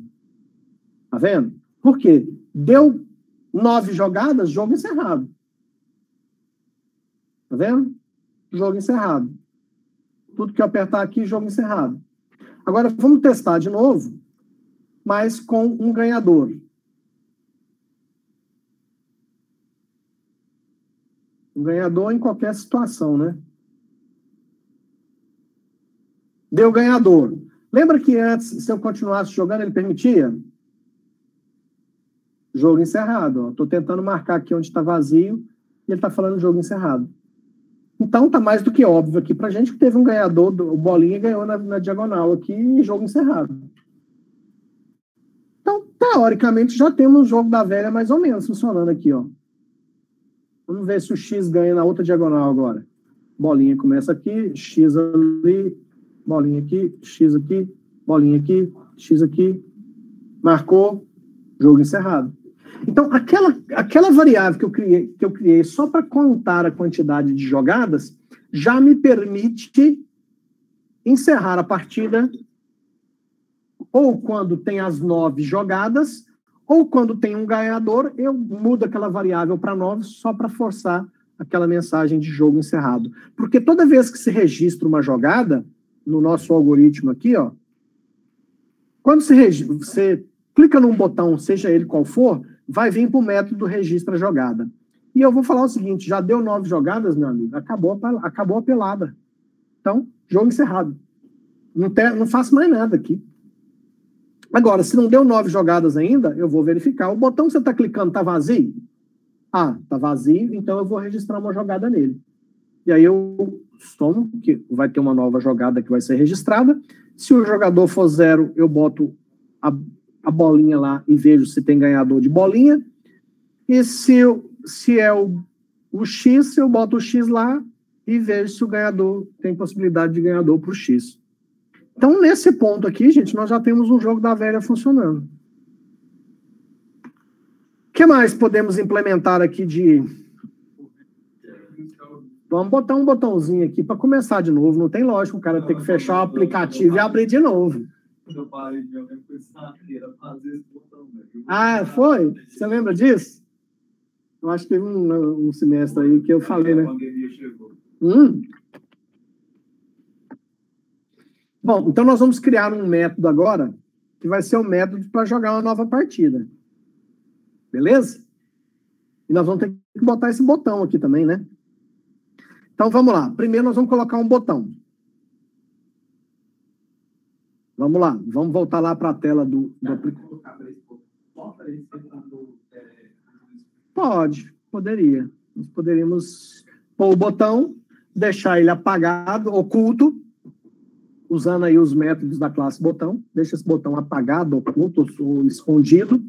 Tá vendo? Por quê? Deu 9 jogadas, jogo encerrado. Tá vendo? Jogo encerrado. Tudo que eu apertar aqui, jogo encerrado. Agora, vamos testar de novo, mas com um ganhador. Um ganhador em qualquer situação, né? Deu ganhador. Lembra que antes, se eu continuasse jogando, ele permitia? Jogo encerrado. Estou tentando marcar aqui onde está vazio e ele está falando jogo encerrado. Então, está mais do que óbvio aqui para a gente que teve um ganhador, o Bolinha ganhou na diagonal aqui e jogo encerrado. Então, teoricamente, já temos um jogo da velha mais ou menos funcionando aqui, ó. Vamos ver se o X ganha na outra diagonal agora. Bolinha começa aqui, X ali, bolinha aqui, X aqui, bolinha aqui, X aqui. Marcou, jogo encerrado. Então, aquela variável que eu criei só para contar a quantidade de jogadas, já me permite encerrar a partida ou quando tem as 9 jogadas, ou quando tem um ganhador, eu mudo aquela variável para 9 só para forçar aquela mensagem de jogo encerrado. Porque toda vez que se registra uma jogada, no nosso algoritmo aqui, ó, quando você clica num botão, seja ele qual for, vai vir para o método registra jogada. E eu vou falar o seguinte, já deu 9 jogadas, meu amigo, acabou a pelada. Então, jogo encerrado. Não faço mais nada aqui. Agora, se não deu 9 jogadas ainda, eu vou verificar. O botão que você está clicando está vazio? Ah, está vazio, então eu vou registrar uma jogada nele. E aí eu somo, que vai ter uma nova jogada que vai ser registrada. Se o jogador for 0, eu boto a bolinha lá e vejo se tem ganhador de bolinha. E se é o X, eu boto o X lá e vejo se o ganhador tem possibilidade de ganhador para o X. Então, nesse ponto aqui, gente, nós já temos um jogo da velha funcionando. O que mais podemos implementar aqui de... Vamos botar um botãozinho aqui para começar de novo. Não tem lógica o cara ter que fechar o aplicativo e abrir de novo. Eu parei de alguém pensar fazer esse botão. Ah, foi? Você lembra disso? Eu acho que teve um semestre aí que eu falei, né? Bom, então nós vamos criar um método agora, que vai ser o método para jogar uma nova partida. Beleza? E nós vamos ter que botar esse botão aqui também, né? Então vamos lá. Primeiro nós vamos colocar um botão. Vamos lá. Vamos voltar lá para a tela do aplicativo. Poderia. Nós poderíamos pôr o botão, deixar ele apagado, oculto, usando aí os métodos da classe botão. Deixa esse botão apagado, oculto ou escondido.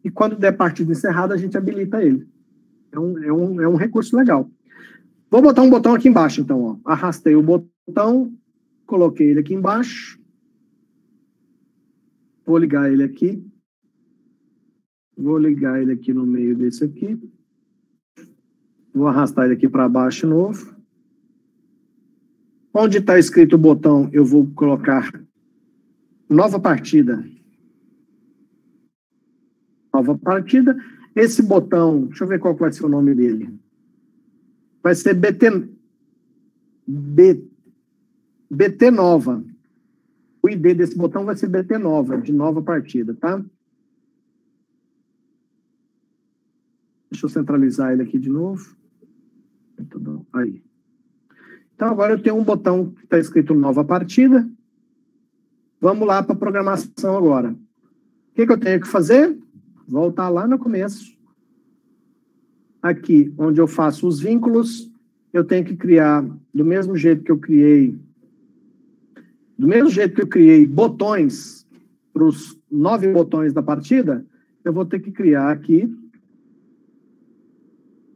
E quando der partida encerrada, a gente habilita ele. É um recurso legal. Vou botar um botão aqui embaixo, então. Ó. Arrastei o botão, coloquei ele aqui embaixo. Vou ligar ele aqui. Vou ligar ele aqui no meio desse aqui. Vou arrastar ele aqui para baixo de novo. Onde está escrito o botão, eu vou colocar nova partida. Nova partida. Esse botão, deixa eu ver qual vai ser o nome dele. Vai ser BT Nova. O ID desse botão vai ser BT Nova, de nova partida, tá? Deixa eu centralizar ele aqui de novo. Aí. Então, agora eu tenho um botão que está escrito nova partida. Vamos lá para a programação agora. O que eu tenho que fazer? Voltar lá no começo. Aqui, onde eu faço os vínculos, eu tenho que criar, do mesmo jeito que eu criei botões para os 9 botões da partida, eu vou ter que criar aqui,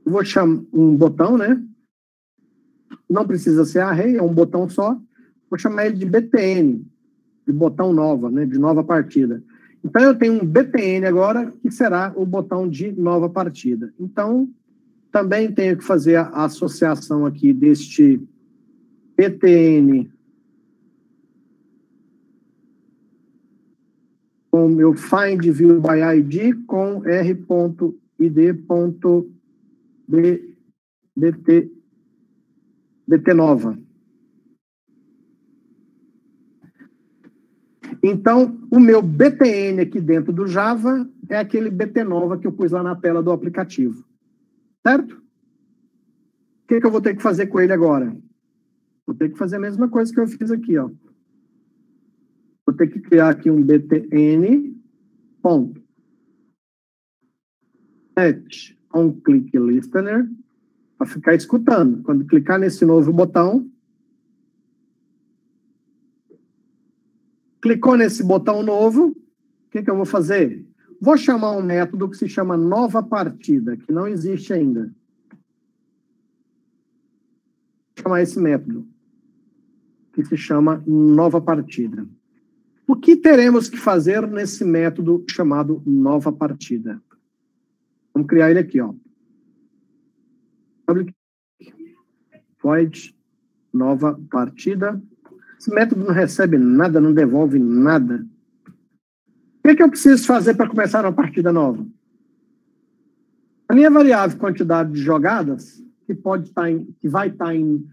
eu vou chamar um botão, né? Não precisa ser array, é um botão só. Vou chamar ele de BTN, de botão nova, né? De nova partida. Então, eu tenho um BTN agora, que será o botão de nova partida. Então, também tenho que fazer a associação aqui deste BTN com o meu find view by ID com r.id.bt nova. Então, o meu BTN aqui dentro do Java é aquele BT nova que eu pus lá na tela do aplicativo. Certo? O que eu vou ter que fazer com ele agora? Vou ter que fazer a mesma coisa que eu fiz aqui, ó. Vou ter que criar aqui um btn ponto set onClickListener para ficar escutando. Quando clicar nesse novo botão, clicou nesse botão novo, o que eu vou fazer? Vou chamar um método que se chama nova partida, que não existe ainda. Vou chamar esse método, que se chama nova partida. O que teremos que fazer nesse método chamado nova partida? Vamos criar ele aqui, ó. Public void nova partida. Esse método não recebe nada, não devolve nada. O que eu preciso fazer para começar uma partida nova? A minha variável quantidade de jogadas, que vai estar em...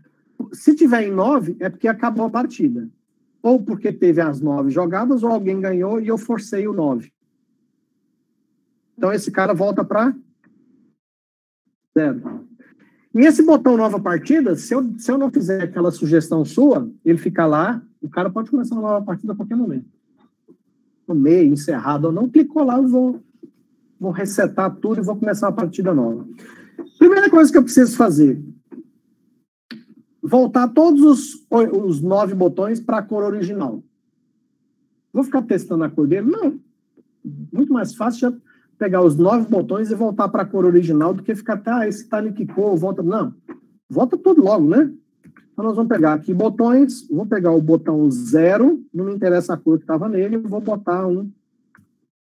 Se tiver em 9, é porque acabou a partida. Ou porque teve as 9 jogadas, ou alguém ganhou e eu forcei o 9. Então, esse cara volta para 0. E esse botão nova partida, se eu não fizer aquela sugestão sua, ele fica lá, o cara pode começar uma nova partida a qualquer momento. No meio, encerrado ou não, clicou lá, eu vou resetar tudo e vou começar uma partida nova. Primeira coisa que eu preciso fazer, voltar todos os 9 botões para a cor original. Vou ficar testando a cor dele? Não. Muito mais fácil já pegar os 9 botões e voltar para a cor original do que ficar até, esse tá que cor, volta. Não. Volta tudo logo, né? Então, nós vamos pegar aqui botões, vou pegar o botão 0, não me interessa a cor que estava nele, vou botar um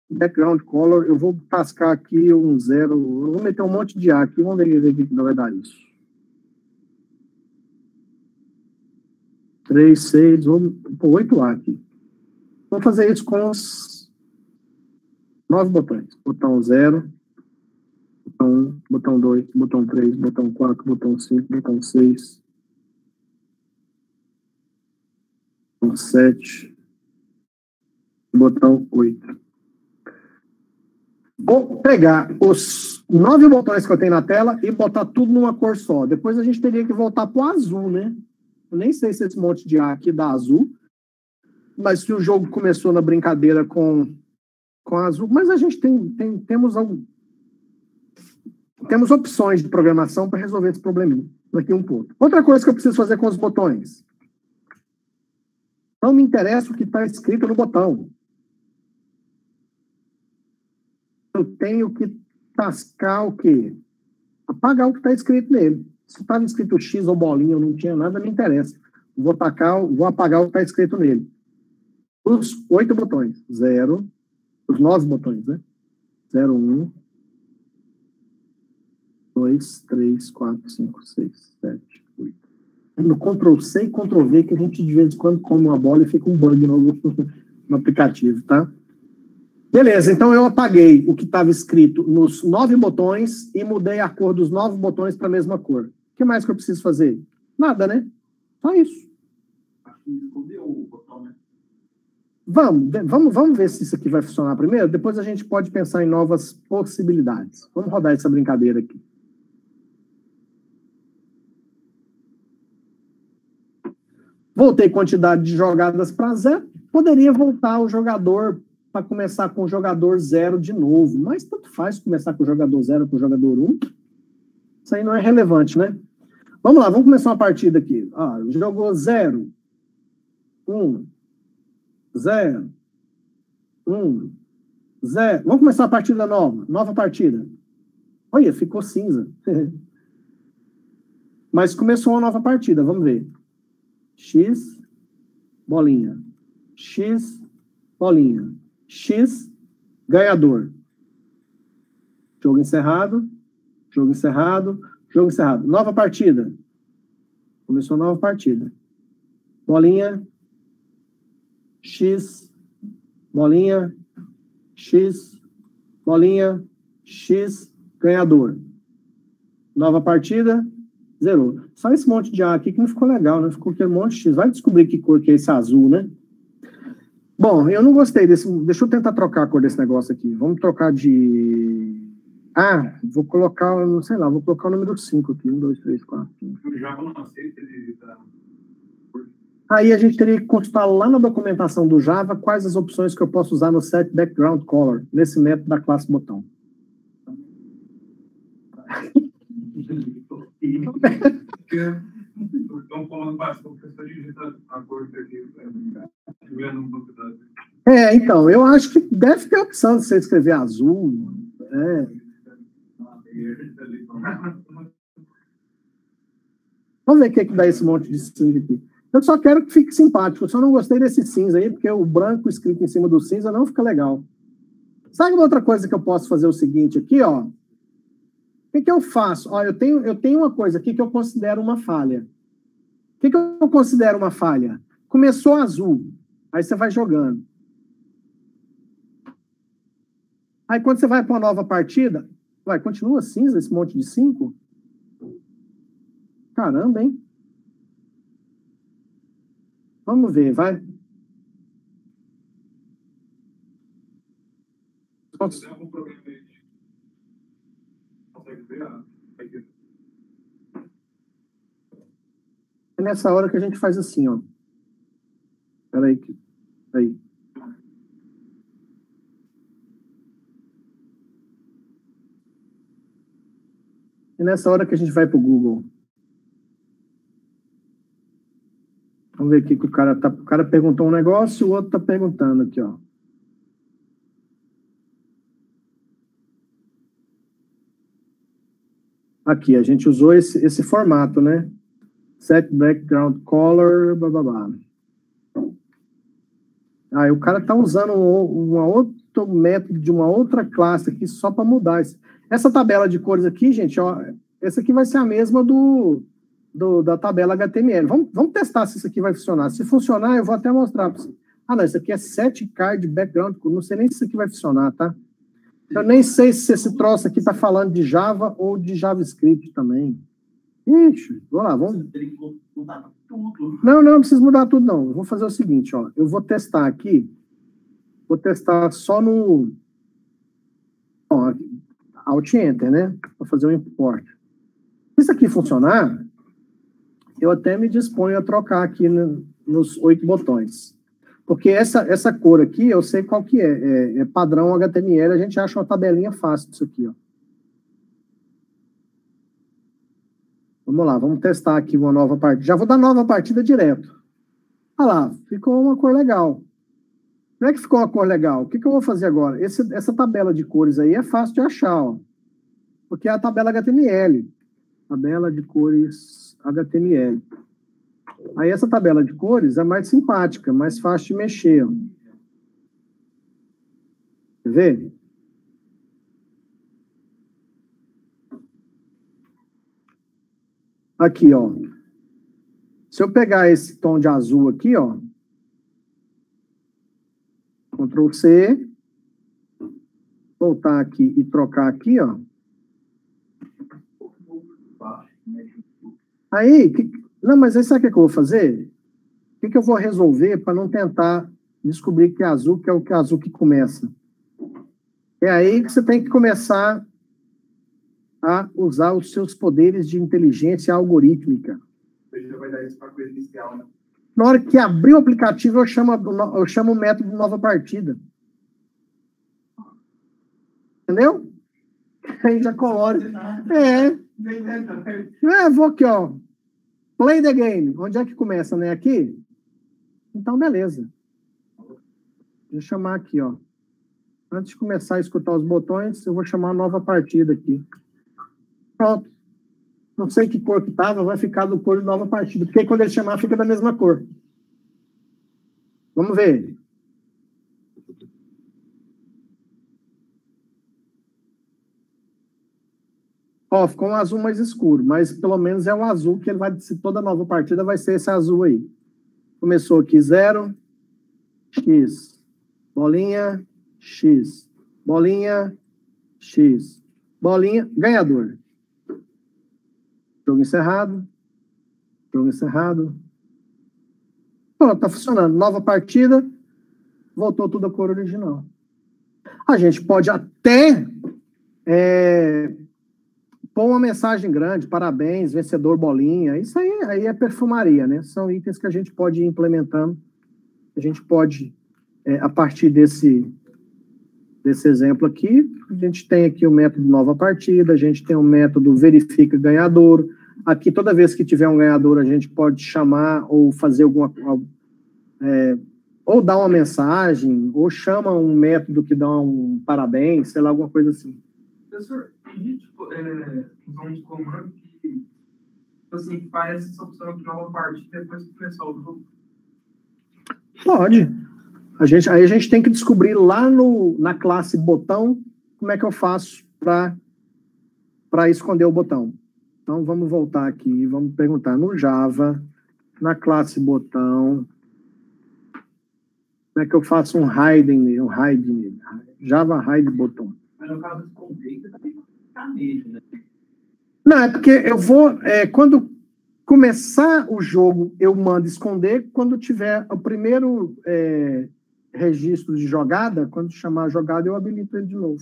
background color, eu vou tascar aqui um 0, eu vou meter um monte de A aqui, vamos ver o que vai dar isso. 3, 6, vou pôr 8A aqui. Vou fazer isso com os 9 botões. Botão 0, botão 1, botão 2, botão 3, botão 4, botão 5, botão 6, botão 7, botão 8. Vou pegar os 9 botões que eu tenho na tela e botar tudo numa cor só. Depois a gente teria que voltar para o azul, né? Eu nem sei se esse monte de A aqui dá azul, mas se o jogo começou na brincadeira com azul, mas a gente temos opções de programação para resolver esse probleminha. Aqui um ponto. Outra coisa que eu preciso fazer com os botões. Não me interessa o que está escrito no botão. Eu tenho que tascar o quê? Apagar o que está escrito nele. Se estava escrito X ou bolinha, ou não tinha nada, me interessa. Vou apagar o que está escrito nele. Os 8 botões. 0. Os 9 botões, né? 0, 1, 2, 3, 4, 5, 6, 7, 8. No Ctrl+C e Ctrl+V, que a gente de vez em quando come uma bola e fica um bug no aplicativo, tá? Beleza, então eu apaguei o que estava escrito nos 9 botões e mudei a cor dos 9 botões para a mesma cor. O que mais que eu preciso fazer? Nada, né? Só isso. Acho que escondeu o botão, né? Vamos ver se isso aqui vai funcionar primeiro. Depois a gente pode pensar em novas possibilidades. Vamos rodar essa brincadeira aqui. Voltei quantidade de jogadas para 0. Poderia voltar o jogador para começar com o jogador 0 de novo. Mas tanto faz começar com o jogador 0 com o jogador 1. Isso aí não é relevante, né? Vamos lá, vamos começar uma partida aqui. Jogou 0, 1, 0, 1, 0. Vamos começar a partida nova. Nova partida. Olha, ficou cinza. Mas começou uma nova partida, vamos ver. X, bolinha. X, bolinha. X, ganhador. Jogo encerrado. Jogo encerrado. Jogo encerrado. Nova partida. Começou a nova partida. Bolinha. X, bolinha. X, bolinha. X, ganhador. Nova partida. Zerou. Só esse monte de A aqui que não ficou legal, né? Ficou aquele monte de X. Vai descobrir que cor que é esse azul, né? Bom, eu não gostei desse... Deixa eu tentar trocar a cor desse negócio aqui. Vamos trocar de... vou colocar, não sei lá, vou colocar o número 5 aqui. 1, 2, 3, 4, 5. Eu já não aceito ele. Aí a gente teria que consultar lá na documentação do Java quais as opções que eu posso usar no set background color, nesse método da classe botão. Então, como basta, o professor digita a cor que aqui, então, eu acho que deve ter a opção de você escrever azul. Vamos ver o que dá esse monte de cinza aqui. Eu só quero que fique simpático. Eu só não gostei desse cinza aí, porque o branco escrito em cima do cinza não fica legal. Sabe uma outra coisa que eu posso fazer o seguinte aqui, ó? O que eu faço? Ó, eu tenho uma coisa aqui que eu considero uma falha. O que eu considero uma falha? Começou azul, aí você vai jogando. Aí quando você vai para uma nova partida, continua cinza esse monte de 5? Caramba, hein? Vamos ver, vai. consegue ver? É nessa hora que a gente faz assim, ó. Espera aí. Aí. É nessa hora que a gente vai para o Google. Vamos ver aqui que o cara tá. O cara perguntou um negócio, o outro está perguntando aqui, ó. Aqui, a gente usou esse formato, né? Set background color, blá, blá, blá. Aí o cara está usando um outro método de uma outra classe aqui só para mudar isso. Essa tabela de cores aqui, gente, ó, essa aqui vai ser a mesma da tabela HTML. Vamos testar se isso aqui vai funcionar. Se funcionar, eu vou até mostrar para você. Ah, não, isso aqui é set card background. Não sei nem se isso aqui vai funcionar, tá? Eu nem sei se esse troço aqui está falando de Java ou de JavaScript também. Ixi, vamos lá, vamos... Não precisa mudar tudo, não. Eu vou fazer o seguinte, ó. Eu vou testar aqui. Vou testar só no... Ó, Alt Enter, né? Vou fazer o import. Se isso aqui funcionar, eu até me disponho a trocar aqui nos 8 botões. Porque essa cor aqui, eu sei qual que é. É padrão HTML, a gente acha uma tabelinha fácil disso aqui, ó. Vamos lá, vamos testar aqui uma nova partida. Já vou dar nova partida direto. Olha lá, ficou uma cor legal. Como é que ficou uma cor legal? O que eu vou fazer agora? Essa tabela de cores aí é fácil de achar, ó. Porque é a tabela HTML. Tabela de cores HTML. Aí essa tabela de cores é mais simpática, mais fácil de mexer, ó. Quer ver? Aqui, ó. Se eu pegar esse tom de azul aqui, ó. Ctrl C. Voltar aqui e trocar aqui, ó. Aí, não, mas aí sabe o que eu vou fazer? O que eu vou resolver para não tentar descobrir que é azul, que é o que é azul que começa? É aí que você tem que começar a usar os seus poderes de inteligência algorítmica. Você vai dar isso para a coisa inicial, né? Na hora que abrir o aplicativo, eu chamo o método de nova partida. Entendeu? Aí já colore. Vou aqui, ó. Play the game. Onde é que começa, né? Aqui? Então, beleza. Deixa eu chamar aqui, ó. Antes de começar a escutar os botões, eu vou chamar a nova partida aqui. Pronto. Não sei que cor que estava, vai ficar do cor de nova partida. Porque quando ele chamar, fica da mesma cor. Vamos ver. Ó, ficou um azul mais escuro, mas pelo menos é o azul que ele vai... Se toda nova partida vai ser esse azul aí. Começou aqui 0, X, bolinha, X, bolinha, X, bolinha, ganhador. Jogo encerrado. Jogo encerrado. Pronto, tá funcionando. Nova partida. Voltou tudo a cor original. A gente pode até pôr uma mensagem grande. Parabéns, vencedor bolinha. Isso aí é perfumaria, né? São itens que a gente pode ir implementando. A gente pode, a partir desse exemplo aqui, a gente tem aqui o método nova partida, a gente tem o método verifica ganhador. Aqui, toda vez que tiver um ganhador, a gente pode chamar ou fazer ou dar uma mensagem, ou chama um método que dá um parabéns, sei lá, alguma coisa assim. Professor, tem uns comandos que assim, faz essa opção de nova partida depois que começar o jogo? Pode. Aí a gente tem que descobrir lá na classe botão como é que eu faço para esconder o botão. Então, vamos voltar aqui e vamos perguntar no Java, na classe botão, como é que eu faço um hide nele? Java hide botão. Mas no caso do esconder, você também tá nele, né? Não, é porque eu vou... quando começar o jogo, eu mando esconder. Quando tiver o primeiro registro de jogada, quando chamar a jogada, eu habilito ele de novo.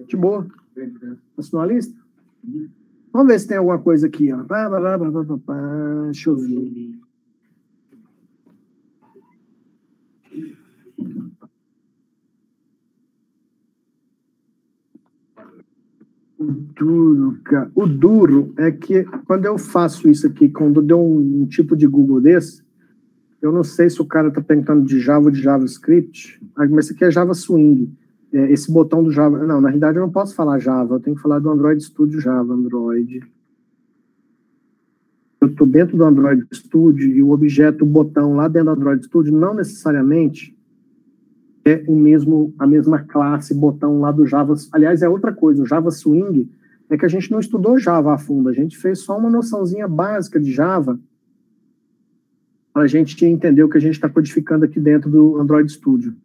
De boa. Assinou a lista? Vamos ver se tem alguma coisa aqui, ó. Deixa eu ver. O duro é que quando eu faço isso aqui, quando deu um tipo de Google desse, eu não sei se o cara está perguntando de Java ou de JavaScript, mas isso aqui é Java Swing. Esse botão do Java... Não, na realidade eu não posso falar Java, eu tenho que falar do Android Studio Java, Android. Eu estou dentro do Android Studio e o objeto, o botão lá dentro do Android Studio não necessariamente é a mesma classe, botão lá do Java. Aliás, é outra coisa, o Java Swing é que a gente não estudou Java a fundo, a gente fez só uma noçãozinha básica de Java para a gente entender o que a gente está codificando aqui dentro do Android Studio.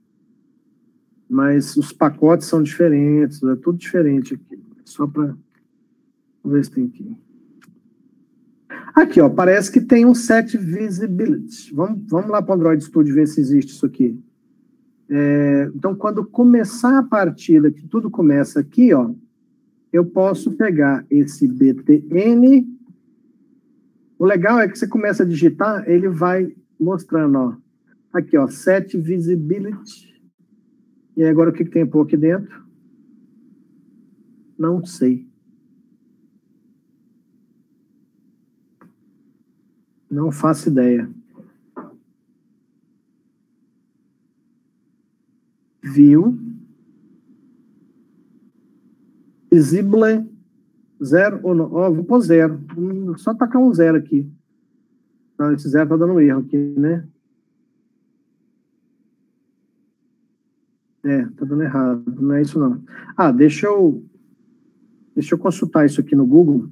Mas os pacotes são diferentes, é tudo diferente aqui. Só para ver se tem aqui. Aqui, ó, parece que tem um set visibility. Vamos lá para o Android Studio ver se existe isso aqui. Então, quando começar a partida, que tudo começa aqui, ó, eu posso pegar esse btn. O legal é que você começa a digitar, ele vai mostrando, ó. Aqui, ó, set visibility. E aí, agora o que tem por aqui dentro? Não sei. Não faço ideia. View. Visible. 0 ou não? Ó, vou pôr 0. Só tacar um 0 aqui. Não, esse 0 tá dando erro aqui, né? Tá dando errado. Não é isso, não. Ah, deixa eu consultar isso aqui no Google.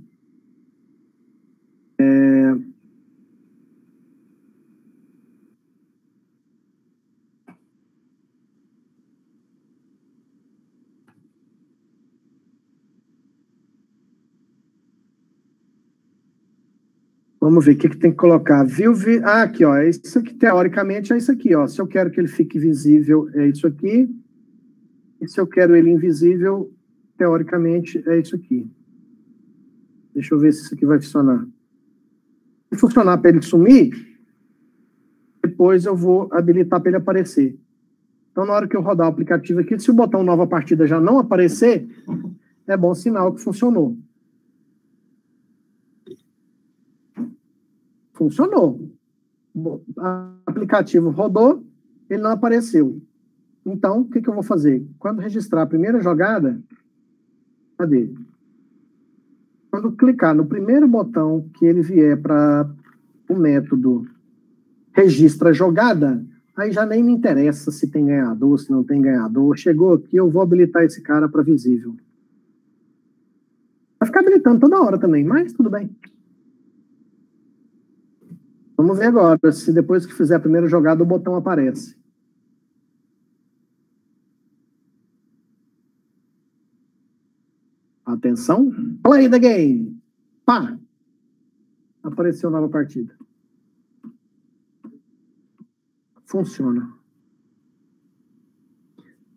Vamos ver o que tem que colocar. Aqui, ó. Isso aqui, teoricamente, é isso aqui, ó. Se eu quero que ele fique visível, é isso aqui. E se eu quero ele invisível, teoricamente, é isso aqui. Deixa eu ver se isso aqui vai funcionar. Se funcionar para ele sumir, depois eu vou habilitar para ele aparecer. Então, na hora que eu rodar o aplicativo aqui, se o botão nova partida já não aparecer, é bom sinal que funcionou. Funcionou. O aplicativo rodou, ele não apareceu. Então, o que eu vou fazer? Quando registrar a primeira jogada, cadê? Quando clicar no primeiro botão que ele vier para o método registra jogada, aí já nem me interessa se tem ganhador, se não tem ganhador. Chegou aqui, eu vou habilitar esse cara para visível. Vai ficar habilitando toda hora também, mas tudo bem. Vamos ver agora se depois que fizer a primeira jogada o botão aparece. Atenção. Play the game. Pá. Apareceu nova partida. Funciona.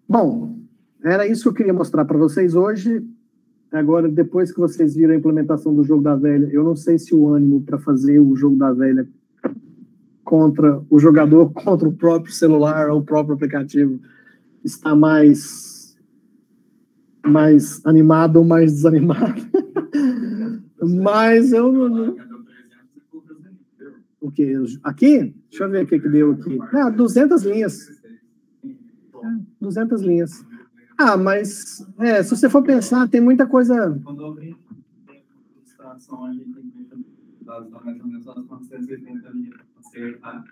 Bom, era isso que eu queria mostrar para vocês hoje. Agora, depois que vocês viram a implementação do jogo da velha, eu não sei se o ânimo para fazer o jogo da velha contra o jogador, contra o próprio celular ou o próprio aplicativo está mais animado ou mais desanimado. Mas eu não... O que? Aqui? Deixa eu ver o que deu aqui. 200 linhas. 200 linhas. Mas se você for pensar, tem muita coisa... Quando eu abri a ilustração, a gente tem que dar mais ou menos umas 480 linhas para acertar.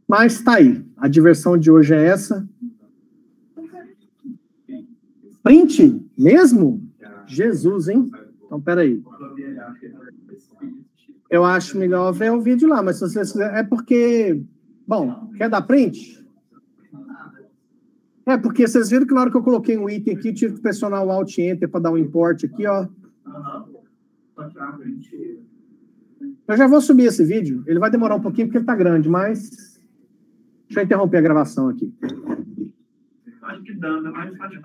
Mas tá aí. A diversão de hoje é essa. Print? Mesmo? Jesus, hein? Então, peraí. Eu acho melhor ver o vídeo lá, mas se vocês quiserem... É porque... Bom, quer dar print? Porque vocês viram que na hora que eu coloquei um item aqui, tive que pressionar o Alt Enter para dar um import aqui, ó. Eu já vou subir esse vídeo. Ele vai demorar um pouquinho porque ele tá grande, mas... Deixa eu interromper a gravação aqui. Acho que rapidão, é mais fácil.